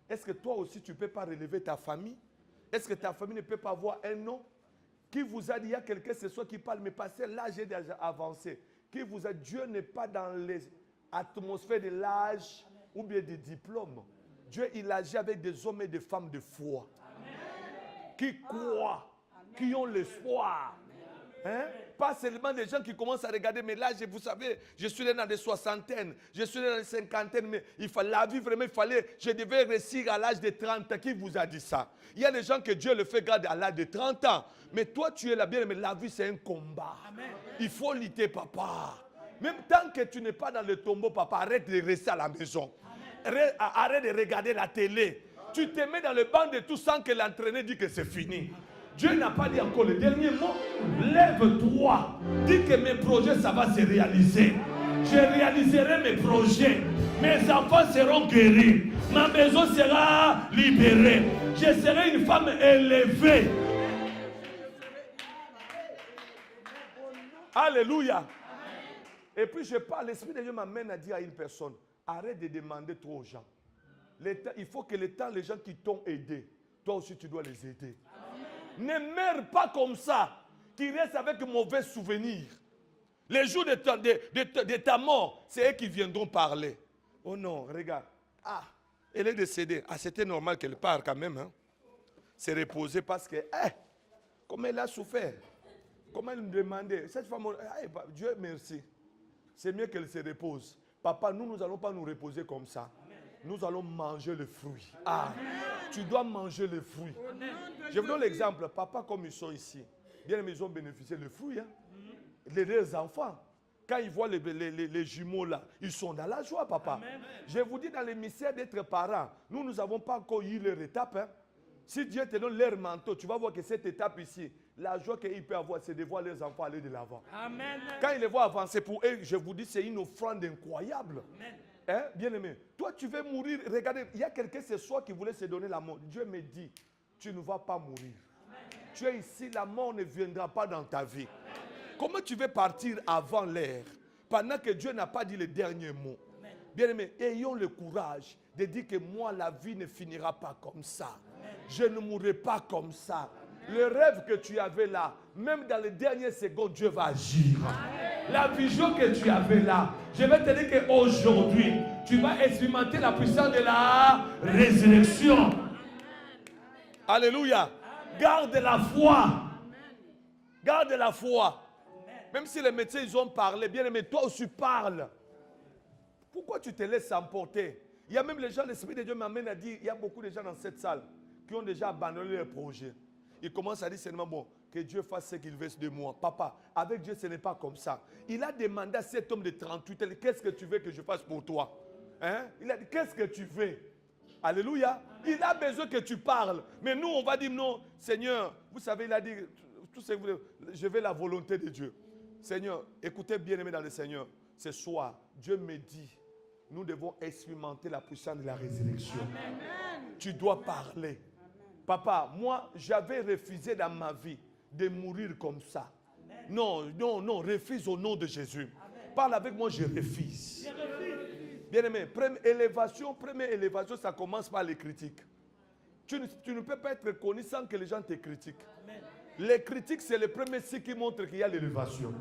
Speaker 1: Est-ce que toi aussi, tu ne peux pas relever ta famille? Est-ce que ta famille ne peut pas avoir un nom? Qui vous a dit, il y a quelqu'un ce soir qui parle, mais passé l'âge est déjà avancé. Qui vous a dit, Dieu n'est pas dans l'atmosphère de l'âge ou bien des diplômes. Dieu, il agit avec des hommes et des femmes de foi. Amen. Qui croient, qui ont l'espoir. Hein? Pas seulement des gens qui commencent à regarder, mais là, vous savez, je suis là dans les soixantaines, je suis là dans les cinquantaines, mais il fallait la vie vraiment, je devais réussir à l'âge de 30 ans. Qui vous a dit ça? Il y a des gens que Dieu le fait garder à l'âge de 30 ans. Mais toi, tu es là bien, mais la vie, c'est un combat. Amen. Il faut lutter, papa. Même tant que tu n'es pas dans le tombeau, papa, arrête de rester à la maison. Arrête de regarder la télé. Tu te mets dans le banc de tout sans que l'entraîneur dise que c'est fini. Dieu n'a pas dit encore le dernier mot. Lève-toi. Dis que mes projets, ça va se réaliser. Je réaliserai mes projets. Mes enfants seront guéris. Ma maison sera libérée. Je serai une femme élevée. Alléluia. Et puis je parle, l'Esprit de Dieu m'amène à dire à une personne, arrête de demander trop aux gens. Il faut que les gens qui t'ont aidé, toi aussi tu dois les aider. Ne meurs pas comme ça, qui reste avec mauvais souvenirs. Les jours de ta mort, c'est eux qui viendront parler. Oh non, regarde. Ah, elle est décédée. Ah, c'était normal qu'elle parte quand même. Hein. C'est reposé parce que, comme elle a souffert. Comment elle me demandait, cette femme, Dieu merci. C'est mieux qu'elle se repose. Papa, nous n'allons pas nous reposer comme ça. Nous allons manger le fruit. Ah, tu dois manger le fruit. Je vous donne l'exemple. Papa, comme ils sont ici, bien ils ont bénéficié le fruit. Hein? Les enfants, quand ils voient les jumeaux là, ils sont dans la joie, papa. Amen. Je vous dis, dans le mystère d'être parents, nous n'avons pas encore eu leur étape. Hein? Si Dieu te donne leur manteau, tu vas voir que cette étape ici, la joie qu'ils peuvent avoir, c'est de voir leurs enfants aller de l'avant. Quand ils les voient avancer pour eux, je vous dis, c'est une offrande incroyable. Hein, bien aimé, toi tu veux mourir. Regardez, il y a quelqu'un ce soir qui voulait se donner la mort. Dieu me dit, tu ne vas pas mourir. Amen. Tu es ici, la mort ne viendra pas dans ta vie. Amen. Comment tu veux partir avant l'heure, pendant que Dieu n'a pas dit le dernier mot? Amen. Bien aimé, ayons le courage de dire que moi, la vie ne finira pas comme ça. Amen. Je ne mourrai pas comme ça. Le rêve que tu avais là, même dans les dernières secondes, Dieu va agir. Amen. La vision que tu avais là, je vais te dire qu'aujourd'hui, tu vas expérimenter la puissance de la résurrection. Amen. Alléluia. Amen. Garde la foi. Amen. Garde la foi. Amen. Même si les médecins ils ont parlé, bien aimé, toi aussi parle. Pourquoi tu te laisses emporter? Il y a même les gens, l'Esprit de Dieu m'amène à dire, il y a beaucoup de gens dans cette salle qui ont déjà abandonné leur projet. Il commence à dire seulement, bon, que Dieu fasse ce qu'il veut de moi. Papa, avec Dieu, ce n'est pas comme ça. Il a demandé à cet homme de 38 ans, qu'est-ce que tu veux que je fasse pour toi? Hein? Il a dit, qu'est-ce que tu veux? Alléluia. Il a besoin que tu parles. Mais nous, on va dire, non, Seigneur, vous savez, il a dit, tout ce que vous voulez, je veux la volonté de Dieu. Seigneur, écoutez bien aimé dans le Seigneur, ce soir, Dieu me dit, nous devons expérimenter la puissance de la résurrection. Amen. Tu dois parler. Papa, moi, j'avais refusé dans ma vie de mourir comme ça. Amen. Non, non, non, refuse au nom de Jésus. Amen. Parle avec moi, je refuse. Bien aimé, première élévation, ça commence par les critiques. Tu ne peux pas être reconnu sans que les gens te critiquent. Amen. Les critiques, c'est le premier signe qui montre qu'il y a l'élévation.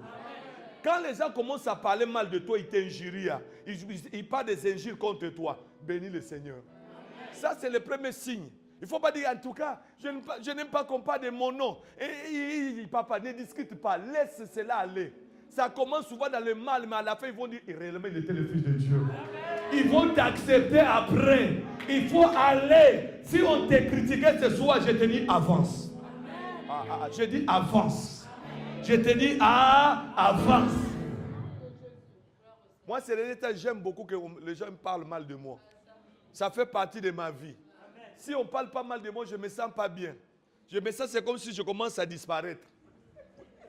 Speaker 1: Quand les gens commencent à parler mal de toi, ils t'injurient. Ils parlent des injures contre toi. Bénis le Seigneur. Amen. Ça, c'est le premier signe. Il ne faut pas dire, en tout cas, je n'aime pas qu'on parle de mon nom. Et, papa, ne discute pas. Laisse cela aller. Ça commence souvent dans le mal, mais à la fin, ils vont dire, réellement, il était le Fils de Dieu. Ils vont t'accepter après. Il faut aller. Si on t'a critiqué ce soir, je te dis, avance. Je dis, avance. Je te dis, avance. Moi, c'est le temps, j'aime beaucoup que les gens me parlent mal de moi. Ça fait partie de ma vie. Si on ne parle pas mal de moi, je ne me sens pas bien. Je me sens, c'est comme si je commence à disparaître.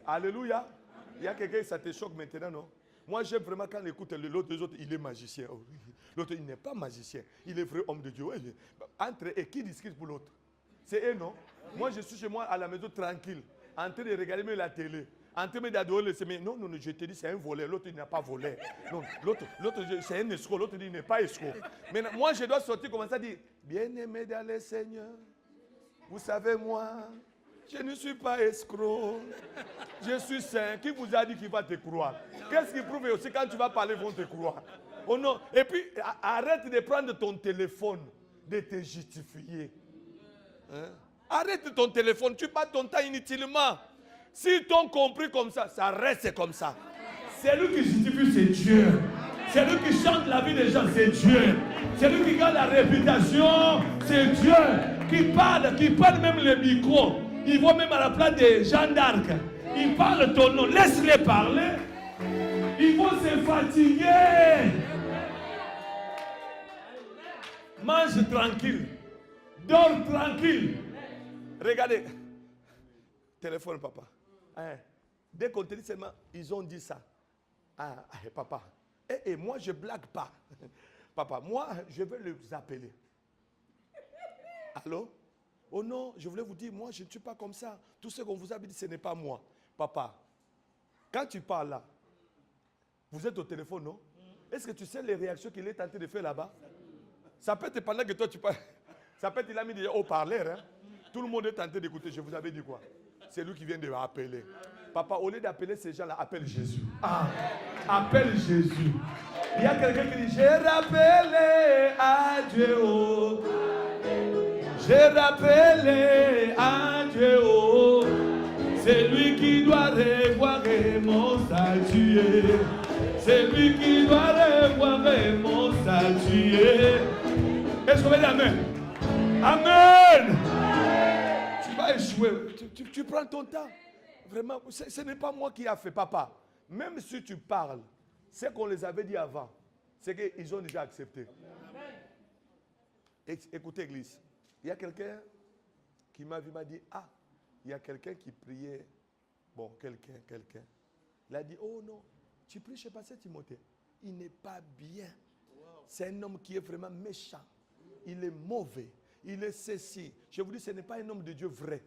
Speaker 1: Alléluia. Il y a quelqu'un, ça te choque maintenant, non? Moi, j'aime vraiment quand on écoute l'autre, les autres, il est magicien. L'autre, il n'est pas magicien. Il est vrai homme de Dieu. Entre eux, et qui discute pour l'autre? C'est eux, non? Moi, je suis chez moi à la maison tranquille, en train de regarder même la télé, en train d'adorer le Seigneur. Non, je te dis, c'est un voleur. L'autre, il n'a pas volé. Non, l'autre, c'est un escroc. L'autre dit, il n'est pas escroc. Mais moi, je dois sortir comme ça, dire, bien-aimé dans le Seigneur, vous savez, moi, je ne suis pas escroc. Je suis saint. Qui vous a dit qu'il va te croire? Qu'est-ce qui prouve aussi quand tu vas parler, ils vont te croire? Oh non. Et puis, arrête de prendre ton téléphone, de te justifier. Hein? Arrête ton téléphone, tu passes ton temps inutilement. S'ils t'ont compris comme ça reste comme ça. C'est lui qui justifie, c'est Dieu. C'est lui qui chante la vie des gens, c'est Dieu. C'est lui qui garde la réputation, c'est Dieu. Qui parle même le micro. Il va même à la place de Jeanne d'Arc. Il parle ton nom, laisse-les parler. Ils vont se fatiguer. Mange tranquille. Dors tranquille. Regardez. Téléphone, papa. Hein? Dès qu'on te dit seulement, ils ont dit ça. Ah, papa. Et moi, je ne blague pas. Papa, moi, je vais les appeler. Allô? Oh non, je voulais vous dire, moi, je ne suis pas comme ça. Tout ce qu'on vous a dit, ce n'est pas moi. Papa, quand tu parles là, vous êtes au téléphone, non? Est-ce que tu sais les réactions qu'il est tenté de faire là-bas? Ça peut être pendant que toi tu parles. Ça peut être qu'il a mis des haut-parleurs. Hein? Tout le monde est tenté d'écouter. Je vous avais dit quoi? C'est lui qui vient de m'appeler. Papa, au lieu d'appeler ces gens-là, appelle Jésus. Ah, appelle Jésus. Il y a quelqu'un qui dit, j'ai rappelé à Dieu. Oh. J'ai rappelé à Dieu. Oh. C'est lui qui doit revoir mon statut. C'est lui qui doit revoir mon statut. Est-ce qu'on va dire Amen? Amen. Tu vas échouer. Tu prends ton temps. Vraiment, ce n'est pas moi qui a fait, papa. Même si tu parles, c'est qu'on les avait dit avant. C'est qu'ils ont déjà accepté. Écoutez, Église. Il y a quelqu'un qui m'a dit, ah, il y a quelqu'un qui priait. Bon, quelqu'un. Il a dit, oh non, tu pries chez Pasteur Timothée. Il n'est pas bien. C'est un homme qui est vraiment méchant. Il est mauvais. Il est ceci. Je vous dis, ce n'est pas un homme de Dieu vrai.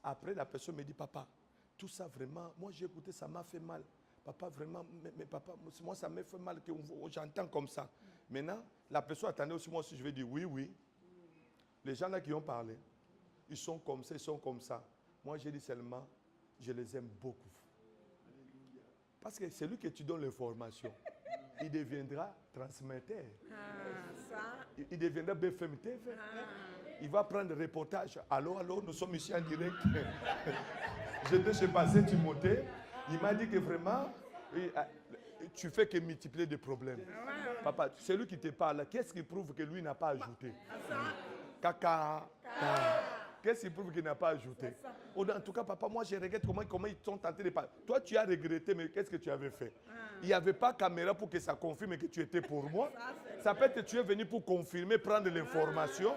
Speaker 1: Après, la personne me dit, papa, tout ça vraiment, moi j'ai écouté, ça m'a fait mal. Papa, vraiment, mais papa, moi ça m'a fait mal que j'entends comme ça. Maintenant, la personne attendait aussi, moi aussi je vais dire, oui. Les gens là qui ont parlé, ils sont comme ça, ils sont comme ça. Moi j'ai dit seulement, je les aime beaucoup. Parce que c'est lui que tu donnes l'information. Il deviendra transmetteur. Il deviendra BFM TV. Il va prendre reportage. Allô, nous sommes ici en direct. J'étais chez Pasteur Timothée. Il m'a dit que vraiment, tu fais que multiplier des problèmes. Papa, c'est lui qui te parle. Qu'est-ce qui prouve que lui n'a pas ajouté? Caca. Qu'est-ce qui prouve qu'il n'a pas ajouté? En tout cas, papa, moi je regrette comment ils sont tentés de parler. Toi, tu as regretté, mais qu'est-ce que tu avais fait? Il n'y avait pas de caméra pour que ça confirme que tu étais pour moi. Ça peut être que tu es venu pour confirmer, prendre l'information.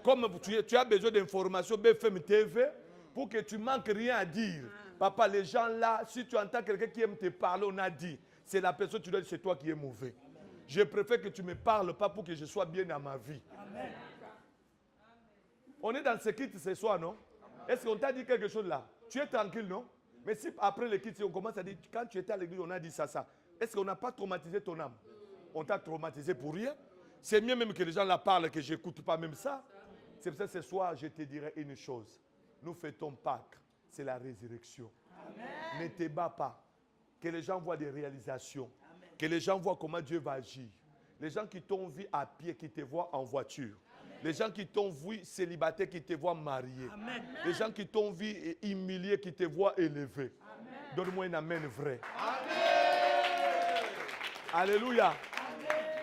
Speaker 1: Comme tu as besoin d'informations, BFM TV, pour que tu ne manques rien à dire. Papa, les gens là, si tu entends quelqu'un qui aime te parler, on a dit, c'est la personne, tu dois dire, c'est toi qui es mauvais. Je préfère que tu ne me parles pas pour que je sois bien dans ma vie. Amen. On est dans ce kit ce soir, non? Est-ce qu'on t'a dit quelque chose là? Tu es tranquille, non? Mais si après le kit, on commence à dire, quand tu étais à l'église, on a dit ça. Est-ce qu'on n'a pas traumatisé ton âme? On t'a traumatisé pour rien? C'est mieux même que les gens là parlent, que je n'écoute pas même ça. C'est pour ça que ce soir, je te dirai une chose. Nous fêtons Pâques, c'est la résurrection. Amen. Ne te bats pas. Que les gens voient des réalisations. Amen. Que les gens voient comment Dieu va agir. Les gens qui t'ont vu à pied, qui te voient en voiture. Les gens qui t'ont vu célibataire, qui te voient marié. Amen. Les gens qui t'ont vu humilié, qui te voient élevé. Donne-moi un amen vrai. Amen. Alléluia. Amen.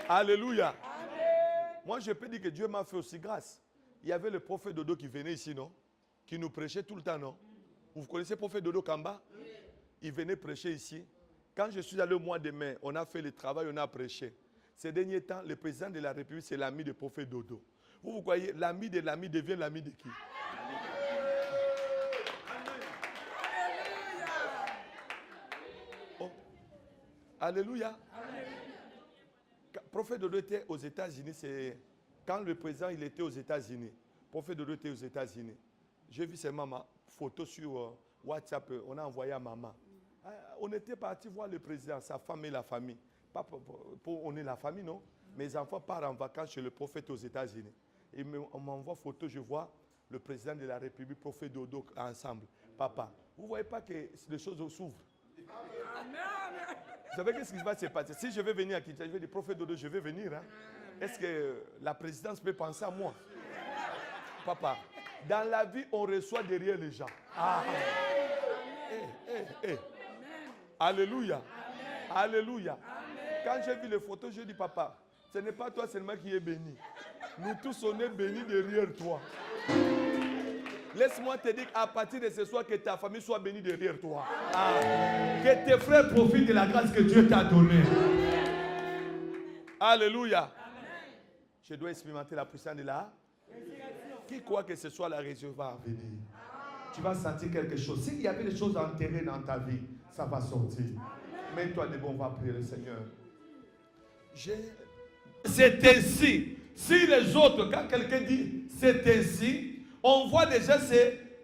Speaker 1: Alléluia. Amen. Moi, je peux dire que Dieu m'a fait aussi grâce. Il y avait le prophète Dodo qui venait ici, non? Qui nous prêchait tout le temps, non? Vous connaissez le prophète Dodo Kamba? Oui. Il venait prêcher ici. Quand je suis allé au mois de mai, on a fait le travail, on a prêché. Ces derniers temps, le président de la République, c'est l'ami du prophète Dodo. Vous voyez, l'ami de l'ami devient l'ami de qui? Oh. Alléluia. Prophète Dodo était aux États-Unis. C'est quand le président il était aux États-Unis. Prophète Dodo était aux États-Unis. J'ai vu ses mamans, photos sur WhatsApp. On a envoyé à maman. On était parti voir le président, sa femme et la famille. Pas on est la famille, non? Mes enfants partent en vacances chez le prophète aux États-Unis. Et on m'envoie photo, je vois le président de la République, prophète Dodo, ensemble. Papa, vous ne voyez pas que les choses s'ouvrent? Vous savez qu'est-ce qui va se passer? Si je vais venir à Kinshasa, je vais dire, prophète Dodo, je vais venir. Hein? Est-ce que la présidence peut penser à moi? Papa, dans la vie, on reçoit derrière les gens. Ah. Alléluia. Alléluia. Quand j'ai vu les photos, j'ai dit, papa, ce n'est pas toi seulement qui es béni. Nous tous, on est bénis derrière toi. Laisse-moi te dire à partir de ce soir que ta famille soit bénie derrière toi. Ah. Que tes frères profitent de la grâce que Dieu t'a donnée. Alléluia. Amen. Je dois expérimenter la puissance de la résurrection. Qui croit que ce soit la résurrection va venir? Tu vas sentir quelque chose. S'il y avait des choses enterrées dans ta vie, ça va sortir. Mets-toi debout, on va prier le Seigneur. C'est ainsi. Si les autres, quand quelqu'un dit c'est ainsi, on voit déjà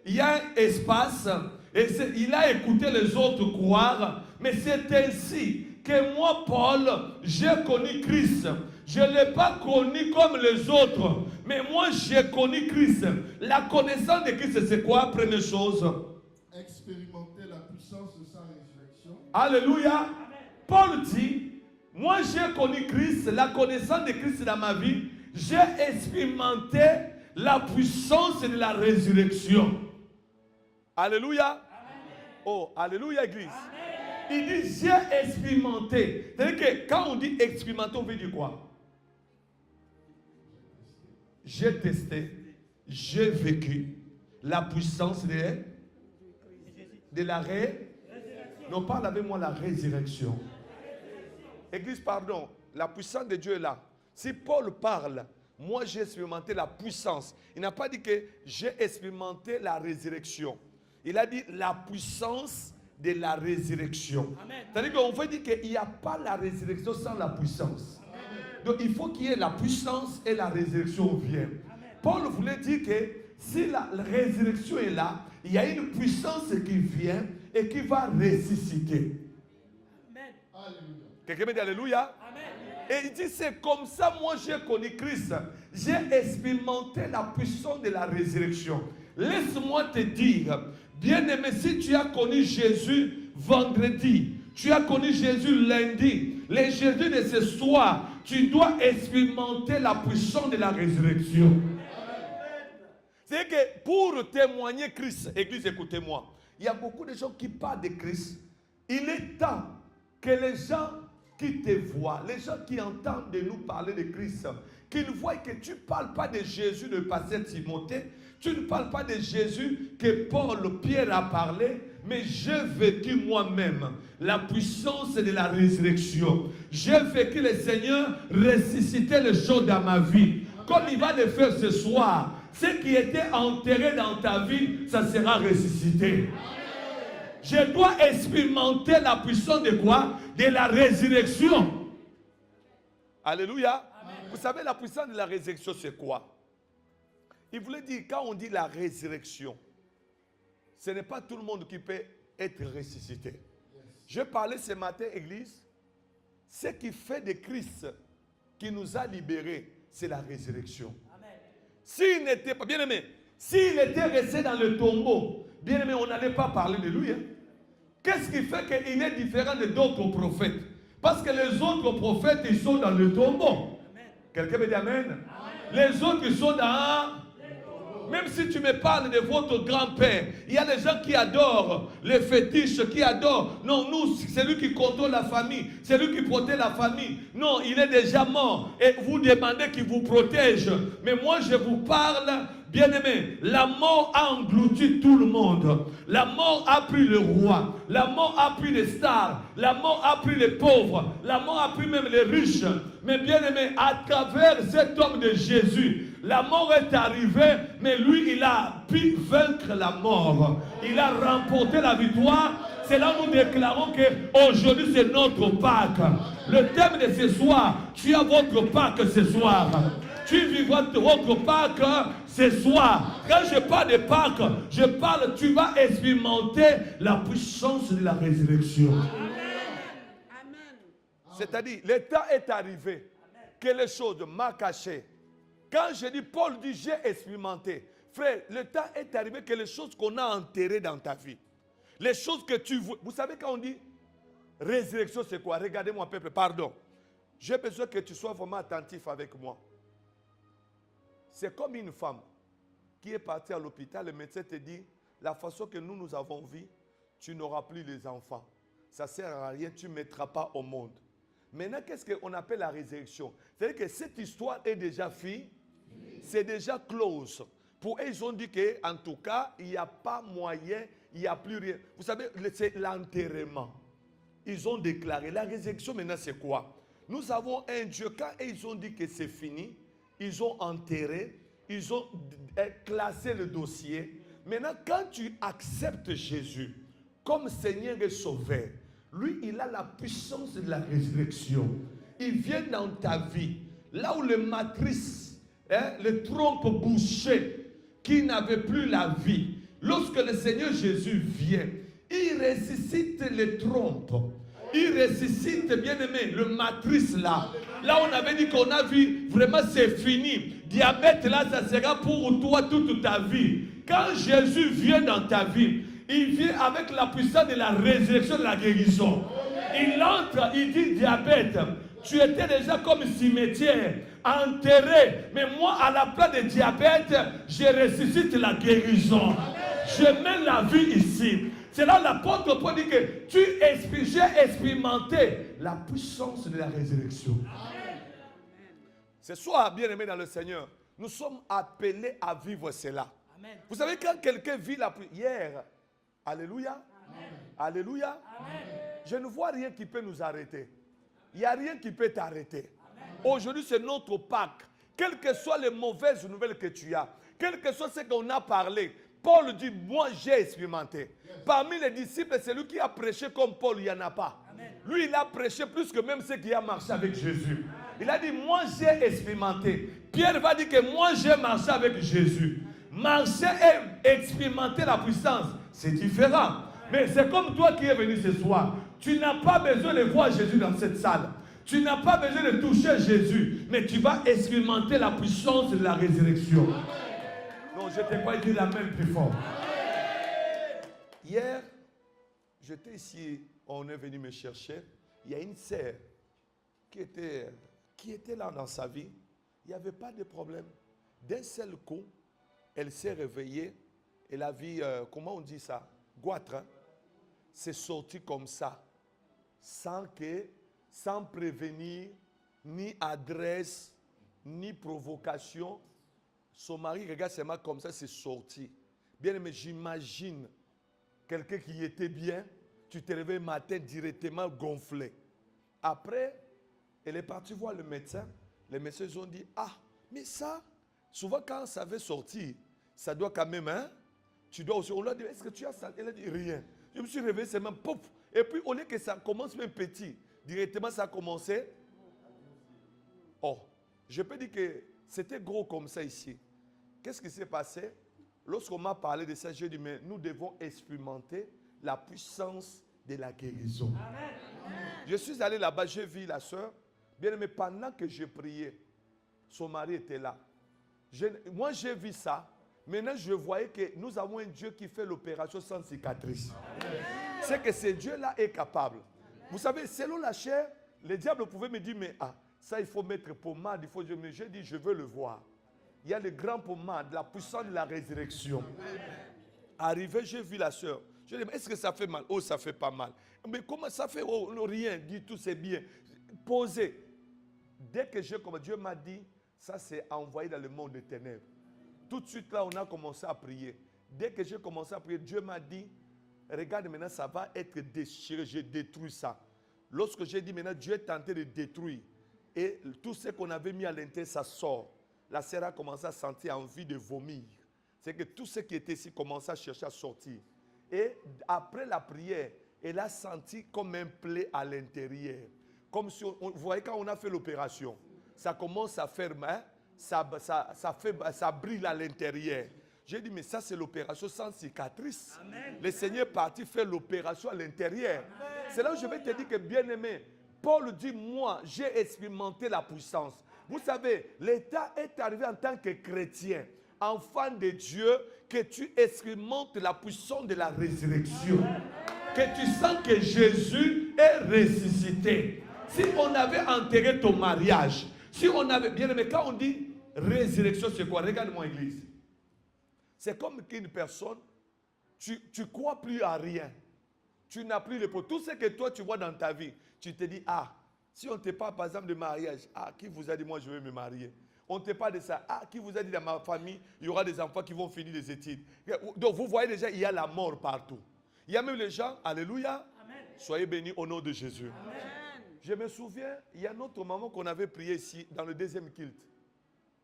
Speaker 1: il y a un espace et il a écouté les autres croire, mais c'est ainsi que moi, Paul, j'ai connu Christ. Je ne l'ai pas connu comme les autres, mais moi j'ai connu Christ. La connaissance de Christ, c'est quoi? Première chose.
Speaker 2: Expérimenter la puissance de sa résurrection.
Speaker 1: Alléluia. Paul dit, moi j'ai connu Christ, la connaissance de Christ dans ma vie, j'ai expérimenté la puissance de la résurrection. Alléluia. Amen. Oh, alléluia, Église. Amen. Il dit, j'ai expérimenté. C'est-à-dire que quand on dit expérimenter, on veut dire quoi? J'ai testé, j'ai vécu la puissance de la résurrection. Non, parle avec moi la résurrection. Église, pardon, la puissance de Dieu est là. Si Paul parle, moi j'ai expérimenté la puissance. Il n'a pas dit que j'ai expérimenté la résurrection. Il a dit la puissance de la résurrection. C'est-à-dire qu'on veut dire qu'il n'y a pas la résurrection sans la puissance. Amen. Donc il faut qu'il y ait la puissance et la résurrection viennent. Paul voulait dire que si la résurrection est là, il y a une puissance qui vient et qui va ressusciter. Amen. Quelqu'un me dit Alléluia. Amen. Et il dit, c'est comme ça, moi j'ai connu Christ. J'ai expérimenté la puissance de la résurrection. Laisse-moi te dire, bien-aimé, si tu as connu Jésus vendredi, tu as connu Jésus lundi, le Jésus de ce soir, tu dois expérimenter la puissance de la résurrection. C'est que pour témoigner Christ, Église, écoutez-moi, il y a beaucoup de gens qui parlent de Christ. Il est temps que les gens qui te voient, les gens qui entendent de nous parler de Christ, qu'ils voient que tu ne parles pas de Jésus de pasteur Timothée, tu ne parles pas de Jésus que Paul, Pierre a parlé, mais j'ai vécu moi-même la puissance de la résurrection. J'ai vécu le Seigneur ressusciter les choses dans ma vie. Comme il va le faire ce soir, ce qui était enterré dans ta vie, ça sera ressuscité. Je dois expérimenter la puissance de quoi? De la résurrection. Alléluia. Amen. Vous savez, la puissance de la résurrection, c'est quoi? Il voulait dire, quand on dit la résurrection, ce n'est pas tout le monde qui peut être ressuscité. Je parlais ce matin, Église, ce qui fait de Christ, qui nous a libérés, c'est la résurrection. S'il n'était pas, bien aimé, s'il était resté dans le tombeau, bien aimé, on n'allait pas parler de lui. Hein? Qu'est-ce qui fait qu'il est différent de d'autres prophètes? Parce que les autres prophètes, ils sont dans le tombeau. Quelqu'un me dit amen? Amen. Les autres, ils sont dans... Même si tu me parles de votre grand-père, il y a des gens qui adorent les fétiches, qui adorent. Non, nous, c'est lui qui contrôle la famille, c'est lui qui protège la famille. Non, il est déjà mort et vous demandez qu'il vous protège. Mais moi, je vous parle, bien-aimé, la mort a englouti tout le monde. La mort a pris le roi, la mort a pris les stars, la mort a pris les pauvres, la mort a pris même les riches. Mais bien-aimé, à travers cet homme de Jésus, la mort est arrivée, mais lui, il a pu vaincre la mort. Il a remporté la victoire C'est là où nous déclarons qu'aujourd'hui c'est notre Pâques. Le thème de ce soir, tu as votre Pâques ce soir. Tu vivras votre Pâques ce soir. Quand je parle de Pâques, je parle, tu vas expérimenter la puissance de la résurrection. C'est-à-dire, le temps est arrivé que les choses m'a caché. Quand je dis, Paul dit, j'ai expérimenté. Frère, le temps est arrivé que les choses qu'on a enterrées dans ta vie, les choses que tu veux. Vous savez quand on dit résurrection, c'est quoi? Regardez-moi, peuple, pardon. J'ai besoin que tu sois vraiment attentif avec moi. C'est comme une femme qui est partie à l'hôpital, le médecin te dit, la façon que nous avons vu, tu n'auras plus les enfants. Ça ne sert à rien, tu ne mettras pas au monde. Maintenant, qu'est-ce qu'on appelle la résurrection? C'est-à-dire que cette histoire est déjà finie, c'est déjà close. Pour eux, ils ont dit qu'en tout cas, il n'y a pas moyen, il n'y a plus rien. Vous savez, c'est l'enterrement. Ils ont déclaré. La résurrection, maintenant, c'est quoi? Nous avons un Dieu, quand ils ont dit que c'est fini, ils ont enterré, ils ont classé le dossier. Maintenant, quand tu acceptes Jésus comme Seigneur et Sauveur, lui, il a la puissance de la résurrection. Il vient dans ta vie, là où le matrice, le trompe bouché, qui n'avait plus la vie. Lorsque le Seigneur Jésus vient, il ressuscite les trompes. Il ressuscite, bien aimé, le matrice là. Là, on avait dit qu'on a vu, vraiment c'est fini. Diabète là, ça sera pour toi toute ta vie. Quand Jésus vient dans ta vie, il vient avec la puissance de la résurrection, de la guérison. Il entre, il dit diabète, tu étais déjà comme cimetière, enterré. Mais moi, à la place de diabète, je ressuscite la guérison. Je mets la vie ici. C'est là l'apôtre Paul dit que j'ai expérimenté la puissance de la résurrection. Ce soir, bien aimé dans le Seigneur, nous sommes appelés à vivre cela. Amen. Vous savez, quand quelqu'un vit la prière, hier, alléluia, amen. Alléluia, amen. Je ne vois rien qui peut nous arrêter. Il n'y a rien qui peut t'arrêter. Aujourd'hui, c'est notre Pâques. Quelles que soient les mauvaises nouvelles que tu as, quel que soit ce qu'on a parlé, Paul dit, moi j'ai expérimenté. Parmi les disciples, c'est lui qui a prêché comme Paul, il n'y en a pas. Amen. Lui, il a prêché plus que même ceux qui ont marché avec Jésus. Il a dit, moi j'ai expérimenté. Pierre va dire que moi j'ai marché avec Jésus. Marcher et expérimenter la puissance, c'est différent. Mais c'est comme toi qui es venu ce soir. Tu n'as pas besoin de voir Jésus dans cette salle. Tu n'as pas besoin de toucher Jésus. Mais tu vas expérimenter la puissance de la résurrection. Non, je t'ai pas dit la même plus fort. Hier, j'étais ici, on est venu me chercher. Il y a une sœur qui était là dans sa vie. Il n'y avait pas de problème. D'un seul coup, elle s'est réveillée. Elle a vu, comment on dit ça? Goitre. Hein? C'est sorti comme ça. Sans prévenir, ni adresse, ni provocation. Son mari regarde seulement comme ça, c'est sorti. Bien aimé, j'imagine quelqu'un qui était bien, tu te réveilles le matin directement gonflé. Après, elle est partie voir le médecin. Les médecins ont dit, ah, mais ça, souvent quand ça veut sortir, ça doit quand même, hein? Tu dois aussi, on lui a dit, est-ce que tu as ça? Elle a dit, rien. Je me suis réveillé, c'est même pouf. Et puis, au lieu que ça commence même petit, directement ça a commencé. Oh, je peux dire que c'était gros comme ça ici. Qu'est-ce qui s'est passé? Lorsqu'on m'a parlé de ça, j'ai dit, mais nous devons expérimenter la puissance de la guérison. Amen. Je suis allé là-bas, j'ai vu la soeur. Bien aimé, pendant que je priais, son mari était là. Moi, j'ai vu ça. Maintenant, je voyais que nous avons un Dieu qui fait l'opération sans cicatrice. C'est que ce Dieu-là est capable. Vous savez, selon la chair, le diable pouvait me dire, mais ça, il faut mettre pommade. Mais j'ai dit, je veux le voir. Il y a le grand pommade, la puissance de la résurrection. Arrivé, j'ai vu la soeur. Je lui ai dit, est-ce que ça fait mal? Oh, ça fait pas mal. Mais comment ça fait? Oh, rien, du tout, c'est bien. Posez. Dès que Dieu m'a dit, ça c'est envoyé dans le monde des ténèbres. Tout de suite là, on a commencé à prier. Dès que j'ai commencé à prier, Dieu m'a dit, regarde maintenant, ça va être déchiré, j'ai détruit ça. Lorsque j'ai dit maintenant, Dieu est tenté de détruire. Et tout ce qu'on avait mis à l'intérieur, ça sort. La sœur a commencé à sentir envie de vomir. C'est que tout ce qui était ici commençait à chercher à sortir. Et après la prière, Elle a senti comme un plaie à l'intérieur. Comme si, vous voyez, quand on a fait l'opération, ça commence à faire mal, ça brille à l'intérieur. J'ai dit, mais ça c'est l'opération sans cicatrice. Amen. Le Seigneur est parti faire l'opération à l'intérieur. C'est là où je vais te dire que, bien aimé, Paul dit, moi, j'ai expérimenté la puissance. Vous savez, l'état est arrivé en tant que chrétien, enfant de Dieu, que tu expérimentes la puissance de la résurrection. Que tu sens que Jésus est ressuscité. Si on avait enterré ton mariage, si on avait, bien aimé, quand on dit résurrection, c'est quoi? Regarde-moi, église. C'est comme qu'une personne, tu ne crois plus à rien. Tu n'as plus le pot. Tout ce que toi tu vois dans ta vie, tu te dis, ah, si on ne te parle par exemple de mariage, ah, qui vous a dit moi je vais me marier? On ne te parle de ça. Ah, qui vous a dit dans ma famille, il y aura des enfants qui vont finir les études. Donc vous voyez déjà, il y a la mort partout. Il y a même les gens, alléluia, amen. Soyez bénis au nom de Jésus. Amen. Je me souviens, il y a notre maman qu'on avait prié ici, dans le deuxième culte.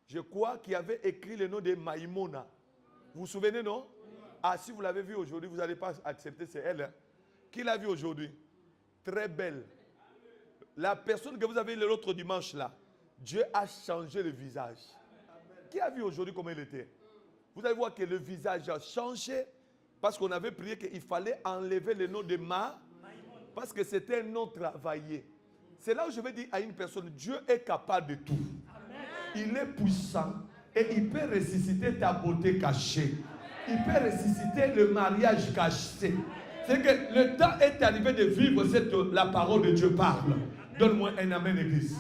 Speaker 1: Je crois qu'il avait écrit le nom de Maïmona. Vous vous souvenez, non? Ah, si vous l'avez vu aujourd'hui, vous n'allez pas accepter, c'est elle. Hein? Qui l'a vu aujourd'hui? Très belle. La personne que vous avez vu l'autre dimanche là, Dieu a changé le visage. Qui a vu aujourd'hui comment il était? Vous allez voir que le visage a changé parce qu'on avait prié qu'il fallait enlever le nom de parce que c'était un nom travaillé. C'est là où je vais dire à une personne, Dieu est capable de tout. Il est puissant et il peut ressusciter ta beauté cachée. Il peut ressusciter le mariage caché. C'est que le temps est arrivé de vivre la parole de Dieu parle. Donne-moi un amen, église.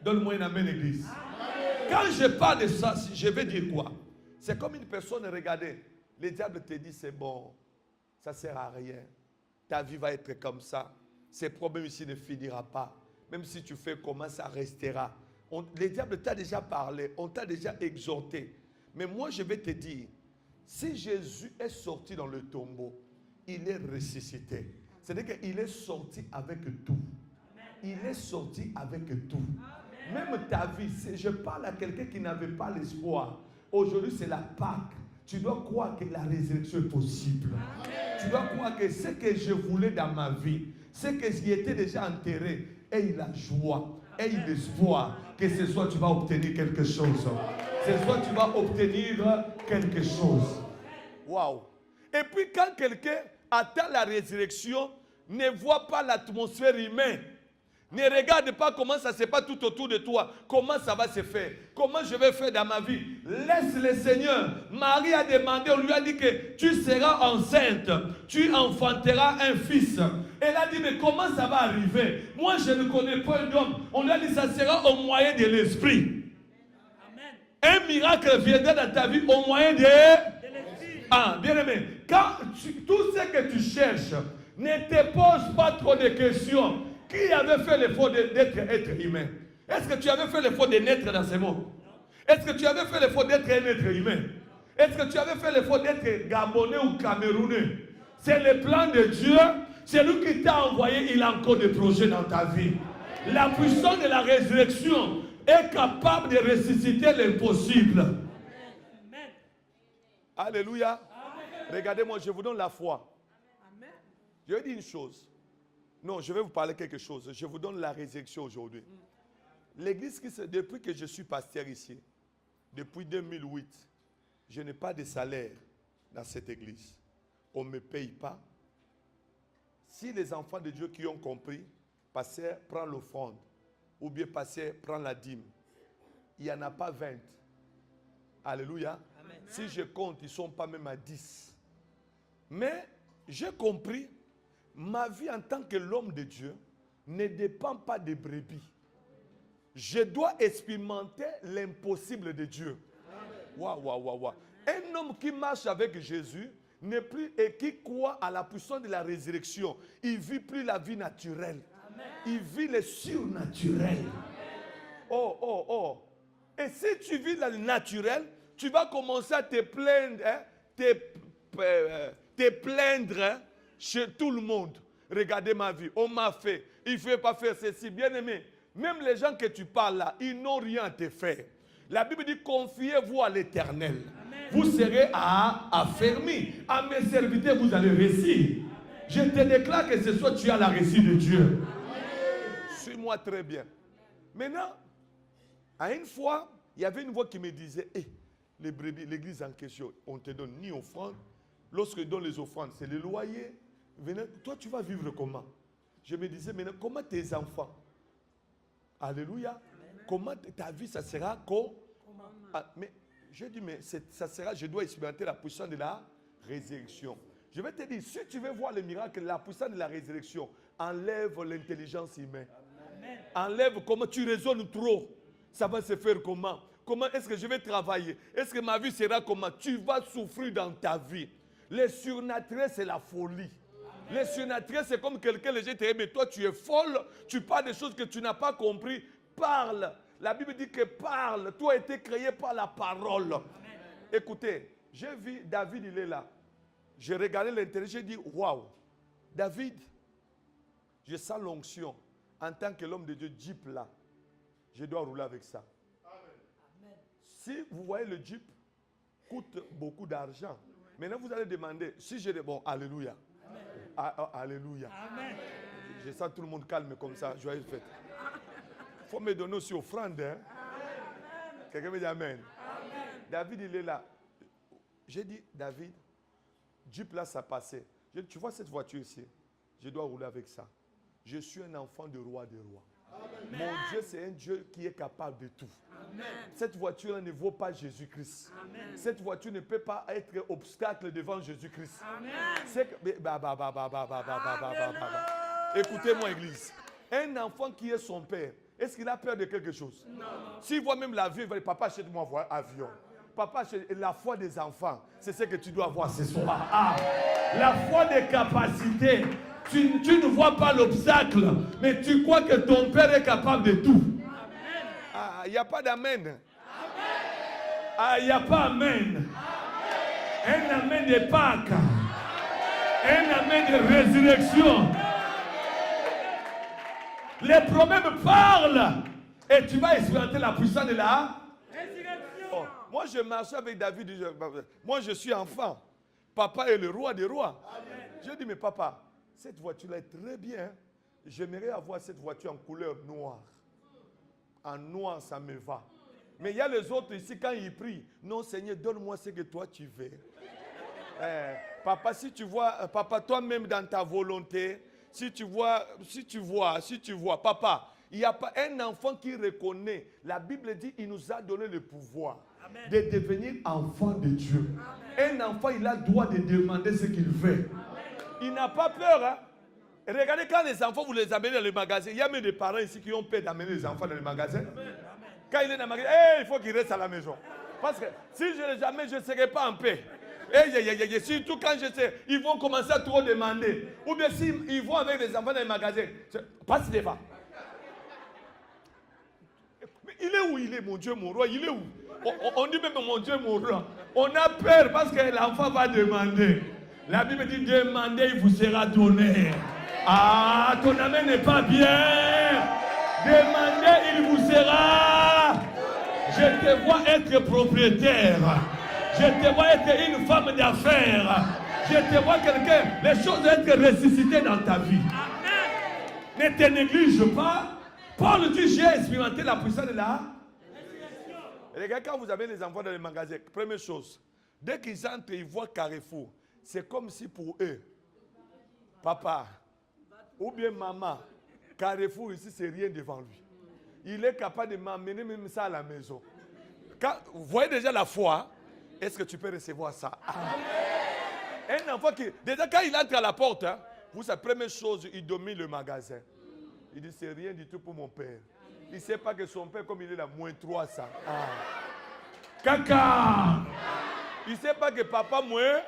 Speaker 1: Donne-moi un amen, église. Quand je parle de ça, je vais dire quoi? C'est comme une personne, regardez, le diable te dit c'est bon, ça ne sert à rien. Ta vie va être comme ça. Ces problèmes ici ne finira pas. Même si tu fais comment, ça restera. Le diable t'a déjà parlé, on t'a déjà exhorté. Mais moi, je vais te dire, si Jésus est sorti dans le tombeau, il est ressuscité. C'est-à-dire qu'il est sorti avec tout. Il est sorti avec tout. Même ta vie, je parle à quelqu'un qui n'avait pas l'espoir. Aujourd'hui, c'est la Pâque. Tu dois croire que la résurrection est possible. Tu dois croire que ce que je voulais dans ma vie, ce qui était déjà enterré, et la joie, et l'espoir, que ce soit tu vas obtenir quelque chose. Ce soit tu vas obtenir quelque chose. Waouh! Et puis quand quelqu'un attend la résurrection, ne voit pas l'atmosphère humaine. Ne regarde pas comment ça se passe tout autour de toi. Comment ça va se faire. Comment je vais faire dans ma vie. Laisse le Seigneur. Marie a demandé, on lui a dit que tu seras enceinte. Tu enfanteras un fils. Elle a dit, mais comment ça va arriver? Moi, je ne connais pas un homme. On lui a dit, ça sera au moyen de l'esprit. Un miracle viendra dans ta vie au moyen de l'esprit. Ah, bien aimé. Quand tout ce que tu cherches, ne te pose pas trop de questions. Qui avait fait l'effort d'être être humain? Est-ce que tu avais fait l'effort de naître dans ce monde? Est-ce que tu avais fait l'effort d'être un être humain? Est-ce que tu avais fait l'effort d'être Gabonais ou Camerounais? C'est le plan de Dieu. C'est lui qui t'a envoyé. Il a encore des projets dans ta vie. La puissance de la résurrection est capable de ressusciter l'impossible. Amen. Alléluia. Regardez-moi, je vous donne la foi. Amen. Je vais dire une chose. Non, je vais vous parler quelque chose. Je vous donne la résurrection aujourd'hui. L'église, depuis que je suis pasteur ici, depuis 2008, je n'ai pas de salaire dans cette église. On ne me paye pas. Si les enfants de Dieu qui ont compris, pasteur prend l'offrande, ou bien pasteur prend la dîme, il n'y en a pas 20. Alléluia. Amen. Si je compte, ils ne sont pas même à 10. Mais j'ai compris, ma vie en tant que l'homme de Dieu ne dépend pas des brebis. Je dois expérimenter l'impossible de Dieu. Waouh, waouh, waouh, waouh. Un homme qui marche avec Jésus n'est plus et qui croit à la puissance de la résurrection. Il ne vit plus la vie naturelle. Amen. Il vit le surnaturel. Amen. Oh, oh, oh. Et si tu vis le naturel, tu vas commencer à te plaindre, hein, te plaindre, hein, chez tout le monde. Regardez ma vie, on m'a fait, il ne faut pas faire ceci. Bien aimé, même les gens que tu parles là, ils n'ont rien à te faire. La Bible dit, confiez-vous à l'Éternel. Vous serez affermis. À mes serviteurs, vous allez réussir. Je te déclare que ce soir tu as la réussite de Dieu. Suis-moi très bien. Maintenant, à une fois, il y avait une voix qui me disait, hey, les brebis, l'église en question, on ne te donne ni offrande. Lorsque donne les offrandes, c'est le loyer. Venez, toi, tu vas vivre comment? Je me disais, maintenant, comment tes enfants? Alléluia. Comment ta vie, ça sera comment? Mais je dis, mais ça sera, je dois expérimenter la puissance de la résurrection. Je vais te dire, si tu veux voir le miracle, la puissance de la résurrection, enlève l'intelligence humaine. Amen. Enlève comment tu raisonnes trop. Ça va se faire comment? Comment est-ce que je vais travailler? Est-ce que ma vie sera comment? Tu vas souffrir dans ta vie. Le surnaturel, c'est la folie. Le surnaturel, c'est comme quelqu'un, les gens te disent, mais toi, tu es folle, tu parles des choses que tu n'as pas compris. Parle. La Bible dit que parle. Toi, a été créé par la parole. Amen. Écoutez, j'ai vu David, il est là. J'ai regardé l'intérieur, j'ai dit, waouh, David, je sens l'onction. En tant que l'homme de Dieu, Jeep là, je dois rouler avec ça. Amen. Si vous voyez le Jeep, coûte beaucoup d'argent. Maintenant, vous allez demander, si je dis, bon, alléluia. Alléluia. Amen. Je sens tout le monde calme comme ça, joyeuse fête. Il faut me donner aussi offrande. Hein? Quelqu'un me dit amen. Amen. David, il est là. J'ai dit, David, Jeep là, ça passait. Je dis, tu vois cette voiture ici? Je dois rouler avec ça. Je suis un enfant de roi des rois. Amen. Mon Dieu, c'est un Dieu qui est capable de tout. Amen. Cette voiture ne vaut pas Jésus-Christ. Cette voiture ne peut pas être obstacle devant Jésus-Christ. Écoutez-moi, Église. Un enfant qui est son père, est-ce qu'il a peur de quelque chose? Non. S'il voit même l'avion, il va dire, papa, achète-moi un avion. Papa, la foi des enfants, c'est ce que tu dois avoir ce soir. Ah, la foi des capacités. Tu ne vois pas l'obstacle, mais tu crois que ton père est capable de tout. Ah, il n'y a pas d'amen. Ah, il n'y a pas amen. Un amen de Pâques. Un amen de résurrection. Les problèmes parlent et tu vas expérimenter la puissance de la résurrection. Oh, moi, je marchais avec David. Moi, je suis enfant. Papa est le roi des rois. Amen. Je dis, mais papa, cette voiture-là est très bien. J'aimerais avoir cette voiture en couleur noire. En noir, ça me va. Mais il y a les autres ici, quand ils prient, non, Seigneur, donne-moi ce que toi tu veux. Papa, si tu vois, papa, toi-même dans ta volonté, si tu vois, papa, il n'y a pas un enfant qui reconnaît. La Bible dit, il nous a donné le pouvoir. Amen. De devenir enfant de Dieu. Amen. Un enfant, il a le droit de demander ce qu'il veut. Amen. Il n'a pas peur. Hein? Et regardez, quand les enfants, vous les amenez dans le magasin, il y a même des parents ici qui ont peur d'amener les enfants dans le magasin. Amen. Quand il est dans le magasin, il faut qu'il reste à la maison. Parce que si je ne jamais, je ne serai pas en paix. Et surtout quand je sais, ils vont commencer à trop demander. Ou bien s'ils vont avec les enfants dans le magasin, passe devant. Mais il est où il est, mon Dieu, mon roi? Il est où? On dit même mon Dieu, mon roi. On a peur parce que l'enfant va demander. La Bible dit, demandez, il vous sera donné. Ah, ton amen n'est pas bien. Demandez, il vous sera. Je te vois être propriétaire. Je te vois être une femme d'affaires. Je te vois quelqu'un. Les choses vont être ressuscitées dans ta vie. Amen. Ne te néglige pas. Paul dit, j'ai expérimenté la puissance de la résurrection. Regarde, quand vous avez les enfants dans les magasins, première chose, dès qu'ils entrent, ils voient Carrefour. C'est comme si pour eux, papa ou bien maman, Carrefour ici, c'est rien devant lui. Il est capable de m'amener même ça à la maison. Quand, vous voyez déjà la foi, est-ce que tu peux recevoir ça? Un enfant qui, déjà quand il entre à la porte, hein, vous savez, première chose, il domine le magasin. Il dit, c'est rien du tout pour mon père. Il ne sait pas que son père, comme il est là, moins 300. Caca! Il ne sait pas que papa, moins.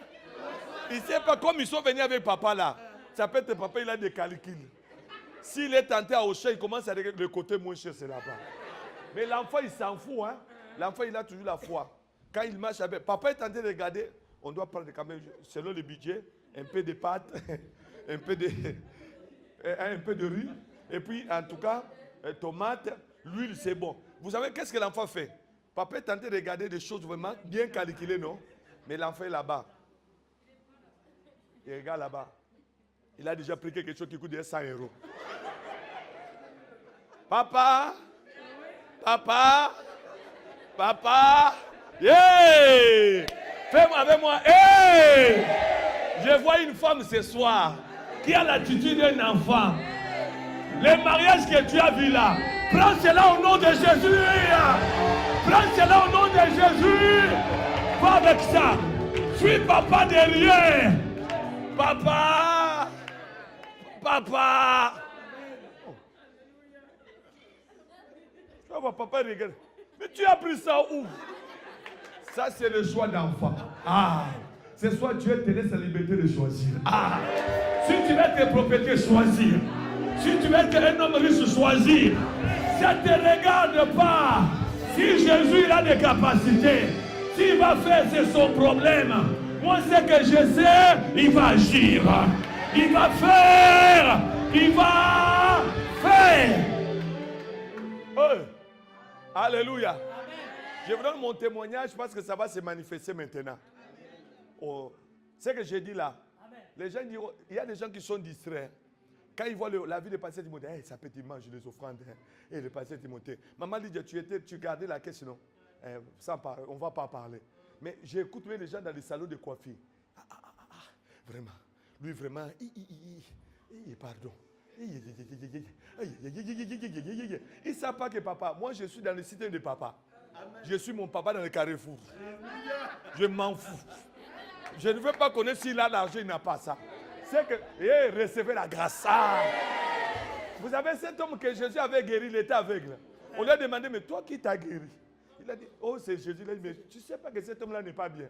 Speaker 1: Il ne sait pas, comme ils sont venus avec papa là. Ça peut être papa, il a des calculs. S'il est tenté à Auchan, il commence à regarder le côté moins cher, c'est là-bas. Mais l'enfant, il s'en fout. Hein? L'enfant, il a toujours la foi. Quand il marche avec. Papa est tenté de regarder. On doit prendre quand même, selon le budget, un peu de pâtes, un peu de riz. Et puis, en tout cas, tomates, l'huile, c'est bon. Vous savez, qu'est-ce que l'enfant fait? Papa est tenté de regarder des choses vraiment bien calculées, non? Mais l'enfant est là-bas. Il regarde là-bas. Il a déjà pris quelque chose qui coûte 100 €. Papa, papa, papa, yeah! Fais-moi avec moi, hey! Je vois une femme ce soir qui a l'attitude d'un enfant. Le mariage que tu as vu là, prends cela au nom de Jésus. Prends cela au nom de Jésus. Va avec ça. Suis papa derrière. Papa. Papa. Oh, papa regarde. Mais tu as pris ça où? Ça, c'est le choix d'enfant. Ah. Ce soir, Dieu te laisse la liberté de choisir. Ah. Si tu veux être propriétaire, choisir. Si tu veux être un homme riche, choisir. Ça ne te regarde pas. Si Jésus il a des capacités, s'il va faire, c'est son problème. Moi, ce que je sais, il va agir. Il va faire. Il va faire. Oh. Alléluia. Amen. Je vous donne mon témoignage parce que ça va se manifester maintenant. Oh. Ce que j'ai dit là, amen. Les gens diront, il y a des gens qui sont distraits. Quand ils voient la vie de pasteur Timothée, hey, ça peut manger les offrandes. Hein. Et le pasteur Timothée. Maman dit, tu gardais la caisse, non? Sans parler, on ne va pas parler. Mais j'écoute les gens dans les salons de coiffure. Vraiment. Lui, vraiment, pardon. Il ne savent pas que papa, moi je suis dans le système de papa. Je suis mon papa dans le carrefour. Je m'en fous. Je ne veux pas connaître s'il a l'argent, il n'a pas ça. C'est que, recevez la grâce. Vous savez, cet homme que Jésus avait guéri, il était aveugle. On lui a demandé, mais toi qui t'as guéri? Il a dit, oh c'est Jésus. Il a dit, mais tu ne sais pas que cet homme-là n'est pas bien.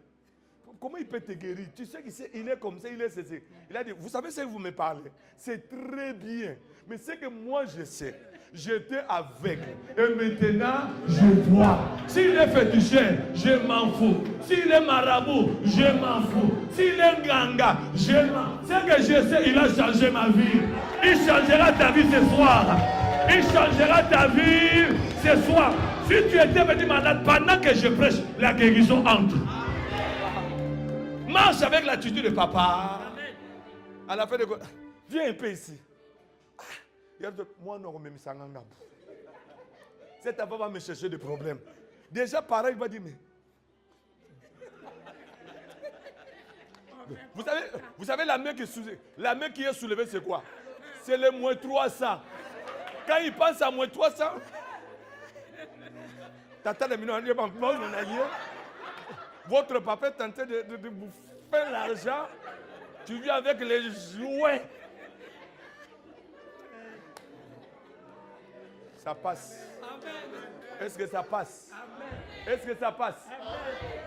Speaker 1: Comment il peut te guérir? Tu sais qu'il est comme ça, il est ceci. Il a dit, vous savez ce que vous me parlez? C'est très bien. Mais ce que moi je sais, j'étais aveugle. Et maintenant, je vois. S'il est féticheur, je m'en fous. S'il est marabout, je m'en fous. S'il est ganga, je m'en fous. Ce que je sais, il a changé ma vie. Il changera ta vie ce soir. Il changera ta vie ce soir. Si tu étais venu malade pendant que je prêche, la guérison entre. Marche avec l'attitude de papa. Amen. À la fin de quoi? Viens un peu ici. Moi, non, même ça. Cet enfant va me chercher des problèmes. Déjà, pareil, il va dire, mais. Vous savez la main qui est soulevée, c'est quoi? C'est le moins 300. Quand il pense à moins 300, tata le million, votre papa est tenté de vous faire l'argent. Tu vis avec les jouets. Ça passe. Est-ce que ça passe? Est-ce que ça passe?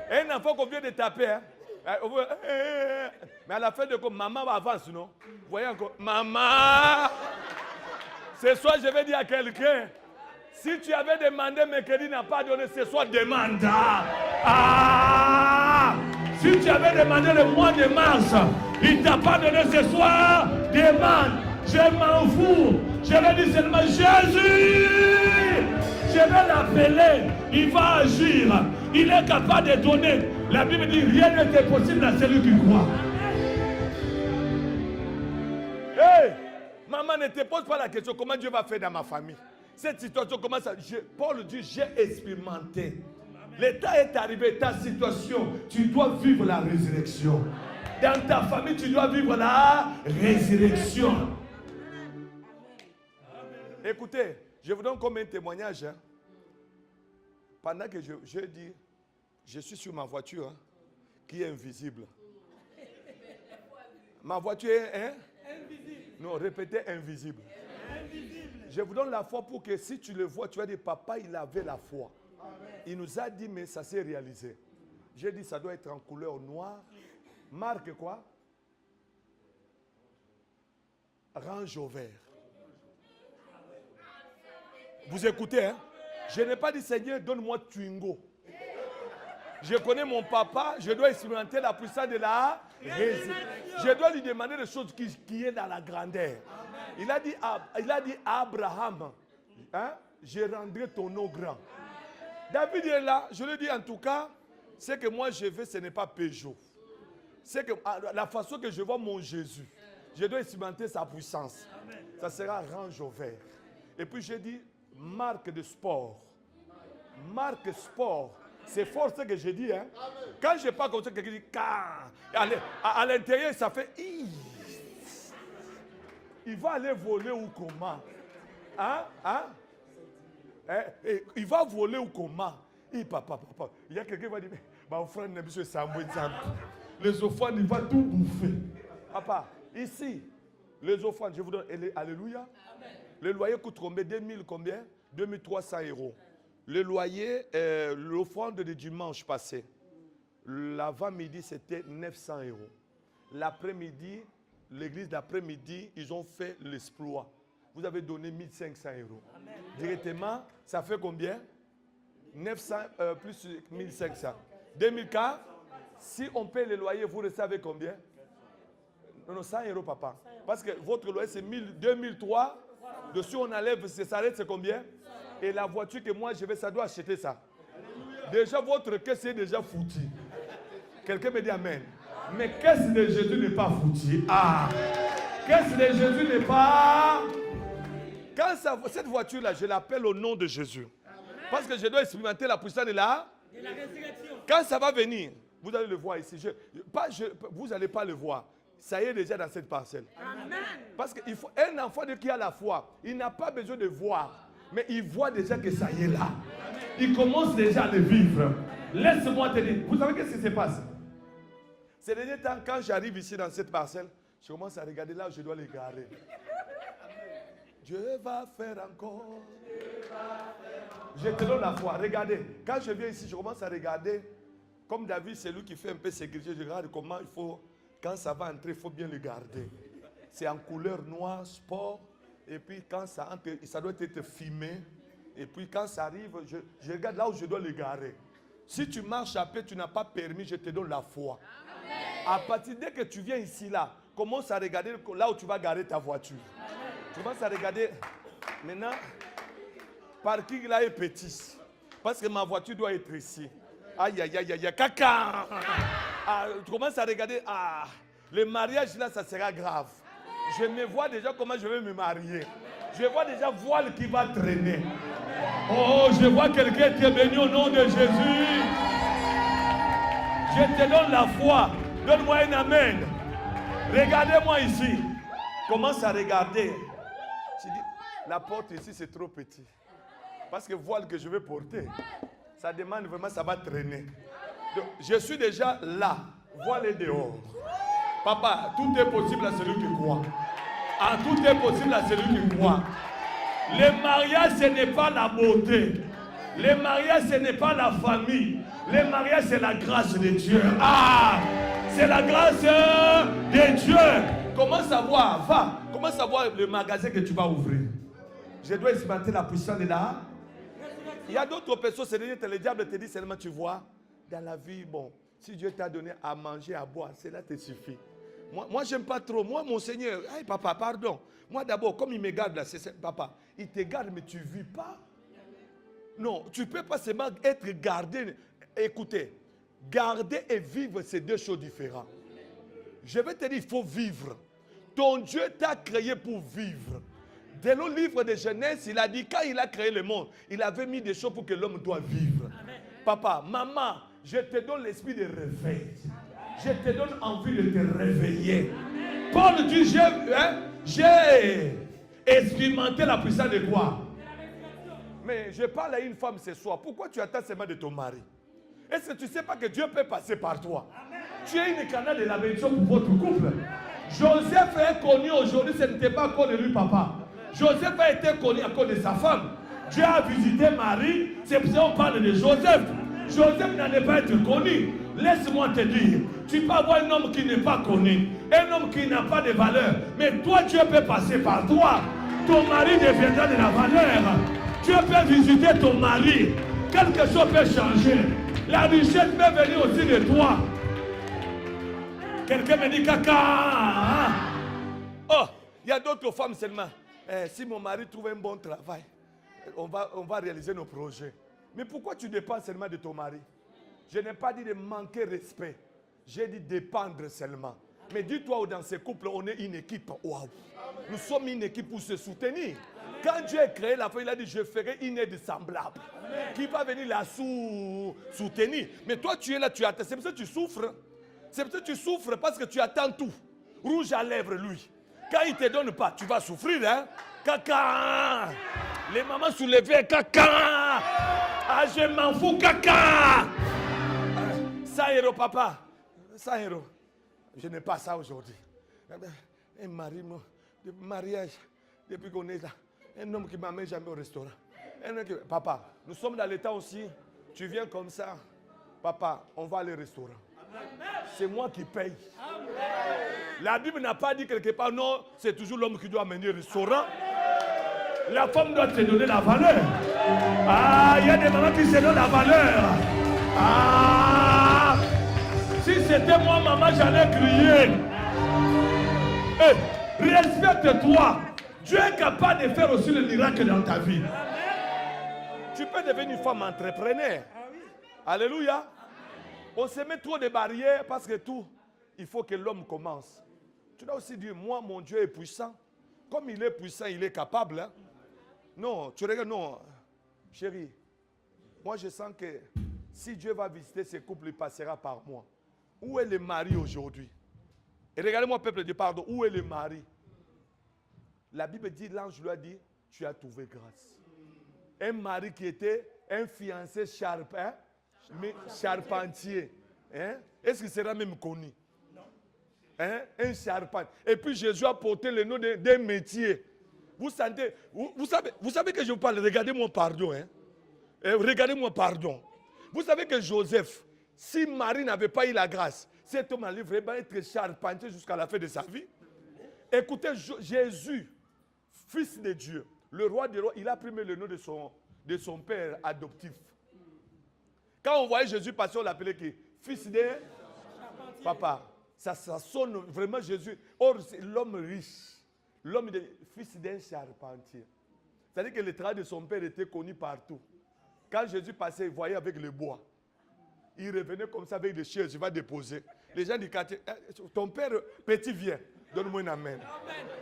Speaker 1: Un enfant qu'on vient de taper, hein? Mais à la fin de compte, maman avance, non? Vous voyez encore? Maman! Ce soir, je vais dire à quelqu'un, si tu avais demandé, mais que il n'a pas donné, ce soir, demande. Ah! Si tu avais demandé le mois de mars, il ne t'a pas donné ce soir, demande. Je m'en fous. Je vais dire seulement Jésus. Je vais l'appeler. Il va agir. Il est capable de donner. La Bible dit rien n'est impossible à celui qui croit. Hey, maman, ne te pose pas la question comment Dieu va faire dans ma famille. Cette situation, comment ça? Paul dit j'ai expérimenté. L'état est arrivé, ta situation, tu dois vivre la résurrection. Dans ta famille, tu dois vivre la résurrection. Écoutez, je vous donne comme un témoignage. Hein. Pendant que je dis, je suis sur ma voiture hein, qui est invisible. Ma voiture est invisible. Non, répétez invisible. Invisible. Je vous donne la foi pour que si tu le vois, tu vas dire, papa, il avait la foi. Il nous a dit, mais ça s'est réalisé. J'ai dit, ça doit être en couleur noire. Marque quoi? Range au vert. Vous écoutez, hein? Je n'ai pas dit, Seigneur, donne-moi Twingo. Je connais mon papa, je dois expérimenter la puissance de la résurrection. Je dois lui demander des choses qui est dans la grandeur. Il a dit à Abraham, hein, je rendrai ton nom grand. David est là, je lui dis en tout cas, ce que moi je veux, ce n'est pas Peugeot. C'est que la façon que je vois mon Jésus, Je dois expérimenter sa puissance. Ça sera range au vert. Et puis j'ai dit marque de sport. Marque sport. C'est fort ce que j'ai dit. Hein? Quand je parle comme ça, quelqu'un dit à l'intérieur, ça fait il va aller voler ou comment? Hein? Il va voler ou comment? Papa. Il y a quelqu'un qui va dire, mon frère, les offrandes, il va tout bouffer. Papa, ici, les offrandes, je vous donne, alléluia. Amen. Le loyer coûte combien? 2000 combien? 2300 €. Le loyer, l'offrande de dimanche passé, l'avant-midi, c'était 900 €. L'après-midi, l'église d'après-midi, ils ont fait l'exploit. Vous avez donné 1500 €. Amen. Directement, ça fait combien? 900 plus 1500. 2000 Si on paye le loyer, vous le savez combien? Non, 100 € papa. Parce que votre loyer c'est 2003. Dessus on enlève, ça arrête, c'est combien? Et la voiture que moi je vais, ça doit acheter ça. Déjà votre caisse est déjà foutu. Quelqu'un me dit amen. Mais caisse de Jésus n'est pas foutu. Caisse de Jésus n'est pas... Quand cette voiture-là, je l'appelle au nom de Jésus. Parce que je dois expérimenter la puissance de la résurrection. Quand ça va venir, vous allez le voir ici. Vous n'allez pas le voir. Ça y est déjà dans cette parcelle. Amen. Parce qu'il faut un enfant qui a la foi, il n'a pas besoin de voir, mais il voit déjà que ça y est là. Il commence déjà à le vivre. Laisse-moi te dire, vous savez qu'est-ce qui se passe? Ces derniers temps, quand j'arrive ici dans cette parcelle, je commence à regarder là où je dois les garer. Dieu va faire encore. Je te donne la foi. Regardez, quand je viens ici, je commence à regarder. Comme David, c'est lui qui fait un peu sécurité. Je regarde comment il faut, quand ça va entrer, il faut bien le garder. C'est en couleur noire, sport. Et puis quand ça entre, ça doit être fumé. Et puis quand ça arrive, je regarde là où je dois le garer. Si tu marches à pied, tu n'as pas permis, je te donne la foi. Amen. À partir dès que tu viens ici, là, commence à regarder là où tu vas garer ta voiture. Amen. Tu commences à regarder. Maintenant, parking là est petit. Parce que ma voiture doit être ici. Aïe, caca. Tu commences à regarder. Le mariage là, ça sera grave. Je me vois déjà comment je vais me marier. Je vois déjà voile qui va traîner. Oh, je vois quelqu'un qui est béni au nom de Jésus. Je te donne la foi. Donne-moi un amen. Regardez-moi ici. Commence à regarder. Je dis, la porte ici, c'est trop petit. Parce que voile que je vais porter, ça demande vraiment, ça va traîner. Donc, je suis déjà là. Voile est dehors. Papa, tout est possible à celui qui croit. Tout est possible à celui qui croit. Le mariage, ce n'est pas la beauté. Le mariage, ce n'est pas la famille. Le mariage, c'est la grâce de Dieu. C'est la grâce de Dieu. Commence à voir, va. Commence à voir le magasin que tu vas ouvrir. Je dois expérimenter la puissance de là. Il y a d'autres personnes, le diable te dit seulement, tu vois, dans la vie, bon, si Dieu t'a donné à manger, à boire, cela te suffit. Moi j'aime pas trop. Moi, mon Seigneur, hey, papa, pardon. Moi d'abord, comme il me garde là, c'est papa, il te garde, mais tu ne vis pas. Non, tu ne peux pas seulement être gardé. Écoutez, garder et vivre, c'est deux choses différentes. Je vais te dire, il faut vivre. Ton Dieu t'a créé pour vivre. Dans le livre de Genèse, il a dit, quand il a créé le monde, il avait mis des choses pour que l'homme doit vivre. Amen. Papa, maman, je te donne l'esprit de réveil. Je te donne envie de te réveiller. Amen. Paul dit, j'ai expérimenté la puissance de quoi? Mais je parle à une femme ce soir. Pourquoi tu attends seulement de ton mari? Est-ce que tu ne sais pas que Dieu peut passer par toi? Amen. Tu es une canal de la bénédiction pour votre couple. Joseph est connu aujourd'hui, ce n'était pas à cause de lui, papa. Joseph a été connu à cause de sa femme. Dieu a visité Marie, c'est pour ça qu'on parle de Joseph. Joseph n'allait pas être connu. Laisse-moi te dire, tu peux avoir un homme qui n'est pas connu, un homme qui n'a pas de valeur, mais toi, Dieu peut passer par toi. Ton mari deviendra de la valeur. Dieu peut visiter ton mari. Quelque chose peut changer. La richesse peut venir aussi de toi. Quelqu'un me dit caca. Oh, il y a d'autres femmes seulement. Si mon mari trouve un bon travail, on va réaliser nos projets. Mais pourquoi tu dépends seulement de ton mari? Je n'ai pas dit de manquer respect. J'ai dit dépendre seulement. Mais dis-toi, dans ces couples, on est une équipe. Waouh. Nous sommes une équipe pour se soutenir. Quand Dieu a créé la femme, il a dit, je ferai une aide semblable. Qui va venir la soutenir. Mais toi, tu es là, tu attends. C'est pour ça que tu souffres. C'est pour ça que tu souffres parce que tu attends tout. Rouge à lèvres, lui. Quand il ne te donne pas, tu vas souffrir. Hein? Caca. Les mamans soulevées, caca. Ah, je m'en fous, caca. Ça, héros, papa. Ça, héros. Je n'ai pas ça aujourd'hui. Un mariage, depuis qu'on est là. Un homme qui ne m'amène jamais au restaurant. Papa, nous sommes dans l'état aussi. Tu viens comme ça. Papa, on va aller au restaurant. C'est moi qui paye. La Bible n'a pas dit quelque part, non, c'est toujours l'homme qui doit amener au restaurant. La femme doit te donner la valeur. Ah, il y a des mamans qui se donnent la valeur. Ah, si c'était moi, maman, j'allais crier. Hey, respecte-toi. Dieu est capable de faire aussi le miracle dans ta vie. Tu peux devenir une femme entrepreneur. Alléluia. On se met trop de barrières parce que tout, il faut que l'homme commence. Tu dois aussi dire, moi, mon Dieu est puissant. Comme il est puissant, il est capable. Hein? Non, tu regardes, non. Chérie, moi je sens que si Dieu va visiter ces couples, il passera par moi. Où est le mari aujourd'hui? Et regardez-moi, peuple de Dieu, pardon, où est le mari? La Bible dit, l'ange lui a dit, tu as trouvé grâce. Un mari qui était un fiancé charpentier. Hein? Est-ce qu'il sera même connu? Non. Hein? Un charpentier. Et puis Jésus a porté le nom d'un métier. Vous sentez, vous savez que je vous parle, regardez-moi pardon. Hein? Regardez-moi pardon. Vous savez que Joseph, si Marie n'avait pas eu la grâce, cet homme allait vraiment être charpentier jusqu'à la fin de sa vie. Écoutez, Jésus, fils de Dieu, le roi des rois, il a pris le nom de son père adoptif. Quand on voyait Jésus passer, on l'appelait qui? Fils de papa. Ça sonne vraiment Jésus. Or, c'est l'homme riche. L'homme fils d'un charpentier. C'est-à-dire que le travail de son père était connu partout. Quand Jésus passait, il voyait avec le bois. Il revenait comme ça avec des chaises, il va déposer. Les gens du quartier, ton père petit vient, donne-moi un amen.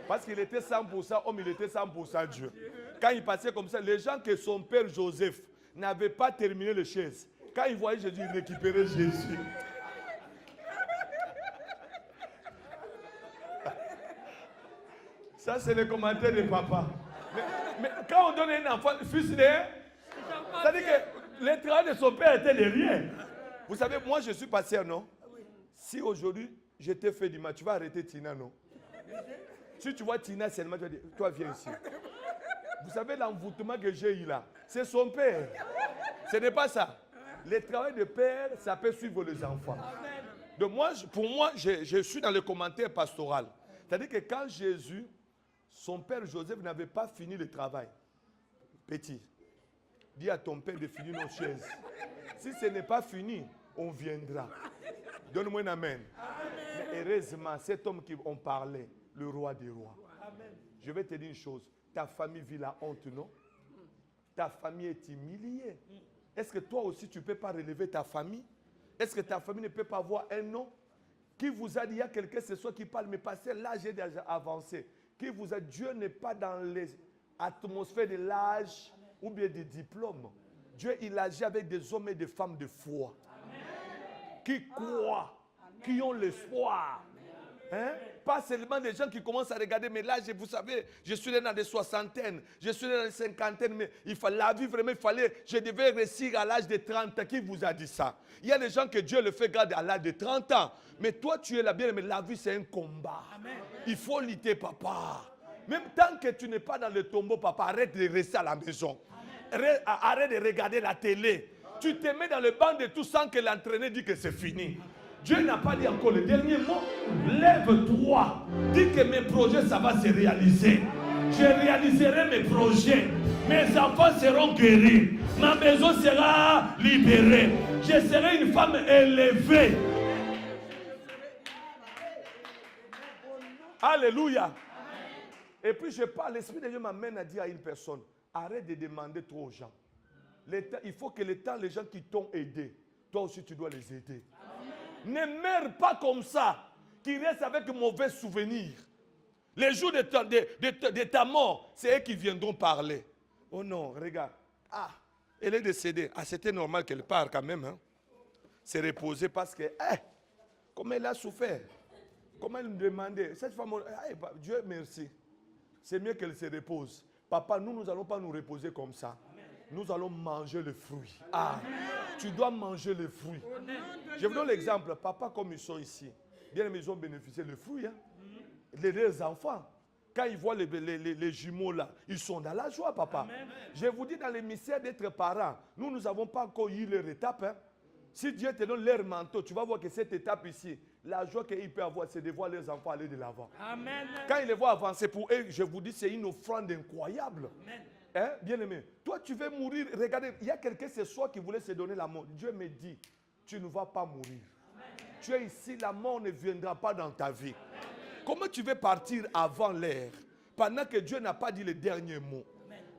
Speaker 1: Parce qu'il était 100% homme, il était 100% Dieu. Quand il passait comme ça, les gens que son père Joseph n'avait pas terminé les chaises, quand ils voyaient Jésus, ils récupéraient Jésus. Ça, c'est le commentaire de papa. Mais quand on donne un enfant, fils de... C'est-à-dire que le travail de son père était de rien. Vous savez, moi, je suis pasteur, non? Si aujourd'hui, je t'ai fait du mal, tu vas arrêter Tina, non? Si tu vois Tina seulement, tu vas dire, toi, viens ici. Vous savez, l'envoûtement que j'ai eu là, c'est son père. Ce n'est pas ça. Le travail de père, ça peut suivre les enfants. Donc moi, pour moi, je suis dans le commentaire pastoral. C'est-à-dire que quand Jésus, son père Joseph n'avait pas fini le travail. Petit, dis à ton père de finir nos chaises. Si ce n'est pas fini, on viendra. Donne-moi un amen. Mais heureusement, cet homme qui on parlait, le roi des rois. Je vais te dire une chose. Ta famille vit la honte, non? Ta famille est humiliée. Est-ce que toi aussi, tu ne peux pas relever ta famille? Est-ce que ta famille ne peut pas avoir un nom? Qui vous a dit, il y a quelqu'un ce soir qui parle, mais passez l'âge est déjà avancé. Qui vous a dit, Dieu n'est pas dans l'atmosphère de l'âge ou bien des diplômes. Dieu, il agit avec des hommes et des femmes de foi. Amen. Qui croient, qui ont l'espoir. Hein? Pas seulement des gens qui commencent à regarder, mais là, vous savez, je suis dans les soixantaines, je suis dans les cinquantaines, mais la vie vraiment, je devais réussir à l'âge de 30 ans. Qui vous a dit ça? Il y a des gens que Dieu le fait garder à l'âge de 30 ans. Mais toi, tu es là bien, mais la vie, c'est un combat. Amen. Il faut lutter, papa. Même tant que tu n'es pas dans le tombeau, papa, arrête de rester à la maison. Arrête de regarder la télé. Tu te mets dans le banc de tout sans que l'entraîneur dise que c'est fini. Dieu n'a pas dit encore le dernier mot. Lève-toi. Dis que mes projets, ça va se réaliser. Je réaliserai mes projets. Mes enfants seront guéris. Ma maison sera libérée. Je serai une femme élevée. Alléluia. Et puis je parle, l'Esprit de Dieu m'amène à dire à une personne, arrête de demander trop aux gens. Il faut que les gens qui t'ont aidé, toi aussi tu dois les aider. Amen. Ne meurs pas comme ça. qui restent avec de mauvais souvenirs. Les jours de ta mort, c'est eux qui viendront parler. Oh non, regarde. Ah, elle est décédée. Ah, c'était normal qu'elle parte quand même. Hein. C'est reposé parce que, comment elle a souffert. Comment elle me demandait. Cette femme, Dieu merci. C'est mieux qu'elle se repose. Papa, nous n'allons pas nous reposer comme ça. Nous allons manger le fruit. Ah, tu dois manger le fruit. Je vous donne l'exemple. Papa, comme ils sont ici, bien ils ont bénéficié du fruit. Hein. Les enfants, quand ils voient les jumeaux là, ils sont dans la joie, papa. Amen. Je vous dis, dans les mystères d'être parents, nous n'avons pas encore eu leur étape. Hein. Si Dieu te donne leur manteau, tu vas voir que cette étape ici, la joie qu'ils peuvent avoir, c'est de voir leurs enfants aller de l'avant. Quand ils les voient avancer pour eux, je vous dis, c'est une offrande incroyable. Hein, bien aimé, toi tu veux mourir. Regardez, il y a quelqu'un ce soir qui voulait se donner la mort. Dieu me dit, tu ne vas pas mourir. Amen. Tu es ici, la mort ne viendra pas dans ta vie. Amen. Comment tu veux partir avant l'heure, pendant que Dieu n'a pas dit le dernier mot?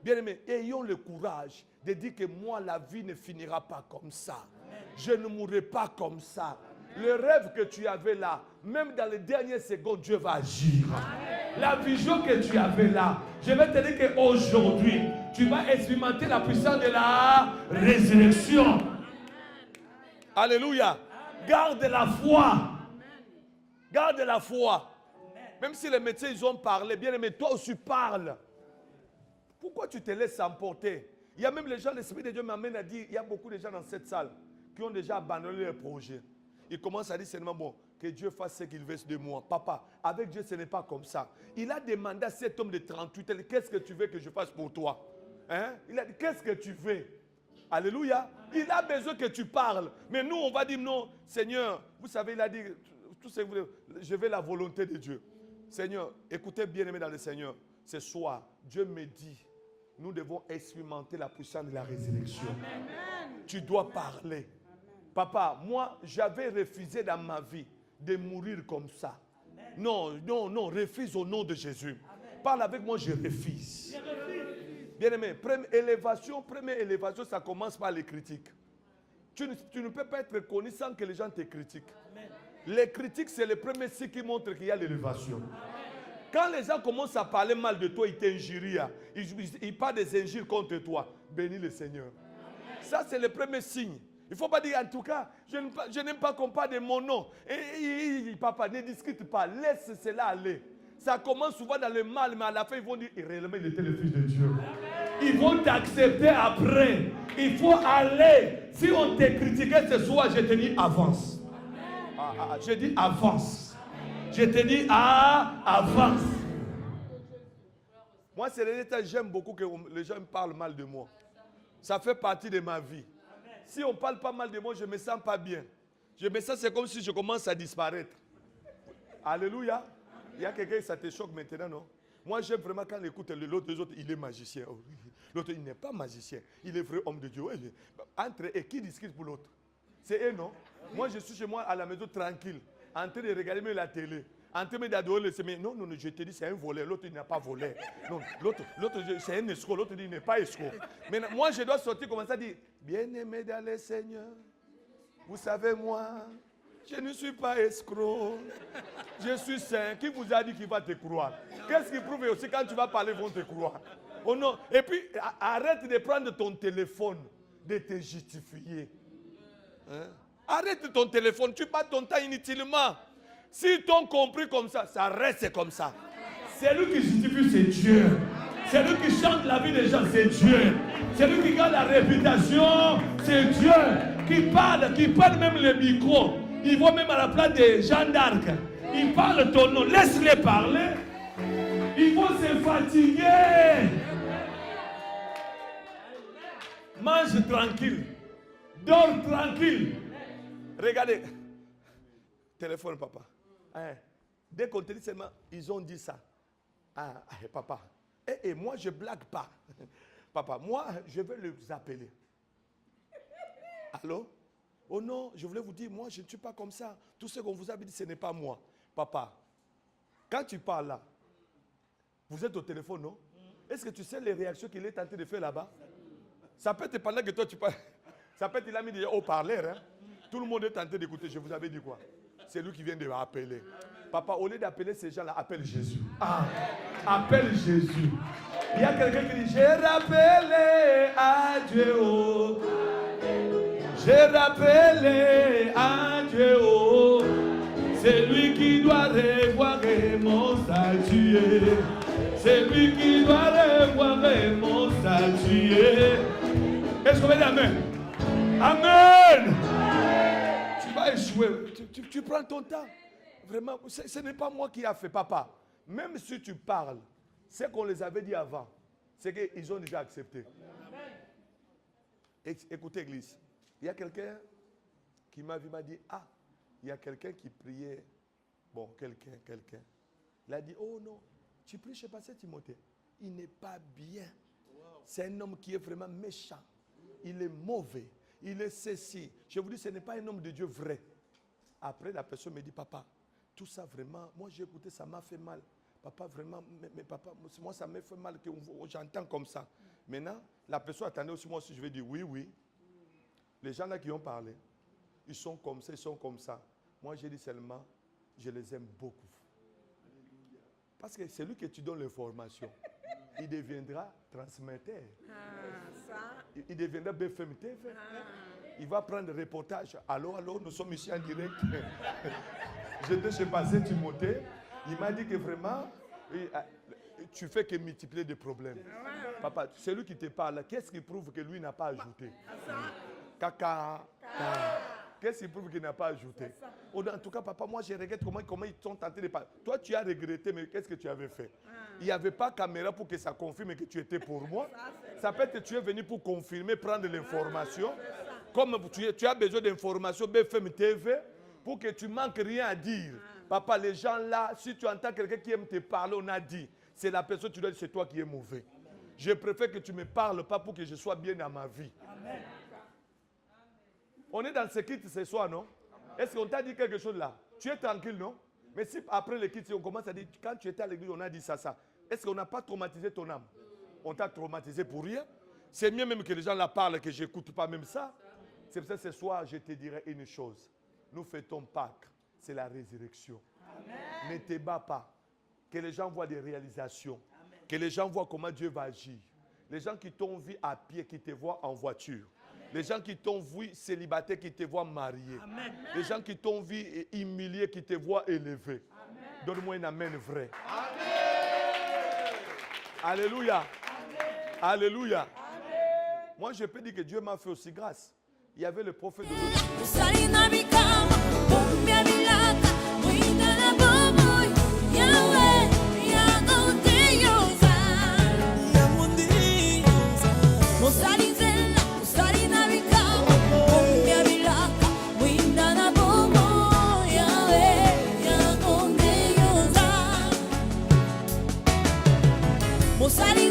Speaker 1: Bien aimé, ayons le courage de dire que moi, la vie ne finira pas comme ça. Amen. Je ne mourrai pas comme ça. Amen. Le rêve que tu avais là, même dans les dernières secondes, Dieu va agir. Amen. La vision que tu avais là, je vais te dire qu'aujourd'hui, tu vas expérimenter la puissance de la résurrection. Amen. Alléluia. Amen. Garde la foi. Amen. Garde la foi. Même si les médecins ils ont parlé, bien aimé, toi aussi parle. Pourquoi tu te laisses emporter? Il y a même les gens, l'Esprit de Dieu m'amène à dire, il y a beaucoup de gens dans cette salle qui ont déjà abandonné leur projet. Ils commencent à dire seulement, bon, que Dieu fasse ce qu'il veut de moi. Papa, avec Dieu, ce n'est pas comme ça. Il a demandé à cet homme de 38 ans, qu'est-ce que tu veux que je fasse pour toi? Hein? Il a dit, qu'est-ce que tu veux? Alléluia. Il a besoin que tu parles. Mais nous, on va dire, non, Seigneur, vous savez, il a dit, tout ce que vous voulez, je veux la volonté de Dieu. Seigneur, écoutez bien aimé dans le Seigneur, ce soir, Dieu me dit, nous devons expérimenter la puissance de la résurrection. Amen. Tu dois parler. Amen. Papa, moi, j'avais refusé dans ma vie de mourir comme ça. Amen. Non, non, non, refuse au nom de Jésus. Amen. Parle avec moi, je refuse. Bien aimé, première élévation, ça commence par les critiques. Tu ne peux pas être connu sans que les gens te critiquent. Amen. Les critiques, c'est le premier signe qui montre qu'il y a l'élévation. Quand les gens commencent à parler mal de toi, ils t'injurient. Ils parlent des injures contre toi. Bénis le Seigneur. Amen. Ça, c'est le premier signe. Il ne faut pas dire, en tout cas, je n'aime pas qu'on parle de mon nom. Papa, ne discute pas. Laisse cela aller. Ça commence souvent dans le mal, mais à la fin, ils vont dire, réellement, il était le Fils de Dieu. Amen. Ils vont t'accepter après. Il faut aller. Si on t'a critiqué ce soir, je te dis, avance. Je dis avance. Je te dis avance. Moi, c'est le détail, j'aime beaucoup que les gens me parlent mal de moi. Ça fait partie de ma vie. Si on ne parle pas mal de moi, je ne me sens pas bien. Je me sens, c'est comme si je commence à disparaître. Alléluia. Il y a quelqu'un qui ça te choque maintenant, non? Moi, j'aime vraiment quand on écoute l'autre, les autres, il est magicien. L'autre, il n'est pas magicien. Il est vrai homme de Dieu. Entre eux, qui discute pour l'autre? C'est eux, non? Moi, je suis chez moi à la maison tranquille, en train de regarder même la télé, en train d'adorer le Seigneur. Non, non, non, je te dis, c'est un voleur. L'autre, il n'a pas volé. Non, l'autre, c'est un escroc. L'autre dit, il n'est pas escroc. Mais moi, je dois sortir comme ça, dire, bien-aimé dans le Seigneur, vous savez, moi, je ne suis pas escroc. Je suis saint. Qui vous a dit qu'il va te croire? Qu'est-ce qui prouve aussi quand tu vas parler, ils vont te croire? Oh non. Et puis, arrête de prendre ton téléphone, de te justifier. Hein? Arrête ton téléphone, tu passes ton temps inutilement. S'ils t'ont compris comme ça, ça reste comme ça. C'est lui qui justifie, c'est Dieu. C'est lui qui chante la vie des gens, c'est Dieu. C'est lui qui garde la réputation, c'est Dieu. Qui parle même le micro. Il va même à la place de Jeanne d'Arc. Il parle ton nom, laisse-les parler. Ils vont se fatiguer. Mange tranquille. Dors tranquille. Regardez. Téléphone, papa. Hein? Dès qu'on te dit seulement, ils ont dit ça. Ah, papa. Et moi, je ne blague pas. Papa, moi, je vais les appeler. Allô? Oh non, je voulais vous dire, moi, je ne suis pas comme ça. Tout ce qu'on vous a dit, ce n'est pas moi. Papa, quand tu parles là, vous êtes au téléphone, non? Est-ce que tu sais les réactions qu'il est tenté de faire là-bas? Ça peut être pendant que toi, tu parles. Ça peut être qu'il a mis des haut-parleurs. Hein? Tout le monde est tenté d'écouter. Je vous avais dit quoi? C'est lui qui vient de m'appeler. Papa, au lieu d'appeler ces gens-là, appelle Jésus. Ah, appelle Jésus. Il y a quelqu'un qui dit, j'ai rappelé à Dieu. Oh. J'ai rappelé à Dieu. Oh. C'est lui qui doit revoir mon statut. C'est lui qui doit revoir mon statut. Est-ce qu'on va dire Amen? Amen. Tu vas échouer. Tu prends ton temps. Vraiment, ce n'est pas moi qui ai fait, papa. Même si tu parles, ce qu'on les avait dit avant, c'est qu'ils ont déjà accepté. Écoutez, Église, il y a quelqu'un qui m'a dit, ah, il y a quelqu'un qui priait. Bon, quelqu'un. Il a dit, oh non, tu pries chez Pasteur Timothée. Il n'est pas bien. C'est un homme qui est vraiment méchant. Il est mauvais. Il est ceci. Je vous dis, ce n'est pas un homme de Dieu vrai. Après, la personne me dit, papa, tout ça vraiment, moi j'ai écouté, ça m'a fait mal. Papa, vraiment, mais papa, moi ça m'a fait mal que j'entends comme ça. Maintenant, la personne attendait aussi, moi aussi je vais dire oui. Les gens là qui ont parlé, ils sont comme ça, ils sont comme ça. Moi j'ai dit seulement, je les aime beaucoup. Parce que c'est lui que tu donnes l'information. Il deviendra transmetteur. Il deviendra BFM TV. Il va prendre le reportage. Allô, nous sommes ici en direct. J'étais chez Pasteur Timothée. Il m'a dit que vraiment, tu fais que multiplier des problèmes. Papa, c'est lui qui te parle. Qu'est-ce qui prouve que lui n'a pas ajouté? Caca. Qu'est-ce qui prouve qu'il n'a pas ajouté? En tout cas, papa, moi je regrette comment ils sont tentés de parler. Toi, tu as regretté, mais qu'est-ce que tu avais fait? Il n'y avait pas de caméra pour que ça confirme que tu étais pour moi. Ça peut être que tu es venu pour confirmer, prendre l'information. Comme tu as besoin d'informations, BFM TV, pour que tu ne manques rien à dire. Papa, les gens là, si tu entends quelqu'un qui aime te parler, on a dit, c'est la personne, tu dois dire, c'est toi qui es mauvais. Je préfère que tu ne me parles pas pour que je sois bien dans ma vie. Amen. On est dans ce kit ce soir, non? Est-ce qu'on t'a dit quelque chose là? Tu es tranquille, non? Mais si après le kit, on commence à dire, quand tu étais à l'église, on a dit ça. Est-ce qu'on n'a pas traumatisé ton âme? On t'a traumatisé pour rien? C'est mieux même que les gens là parlent, que je n'écoute pas même ça. C'est pour ça que ce soir, je te dirai une chose. Nous fêtons Pâques, c'est la résurrection. Amen. Ne te bats pas. Que les gens voient des réalisations. Amen. Que les gens voient comment Dieu va agir. Les gens qui t'ont vu à pied, qui te voient en voiture. Amen. Les gens qui t'ont vu célibataire, qui te voient marié. Amen. Les gens qui t'ont vu humilié, qui te voient élevé. Donne-moi un amen vrai. Amen. Alléluia. Amen. Alléluia. Amen. Moi, je peux dire que Dieu m'a fait aussi grâce. Il y avait le prophète de Dieu.
Speaker 3: Mosari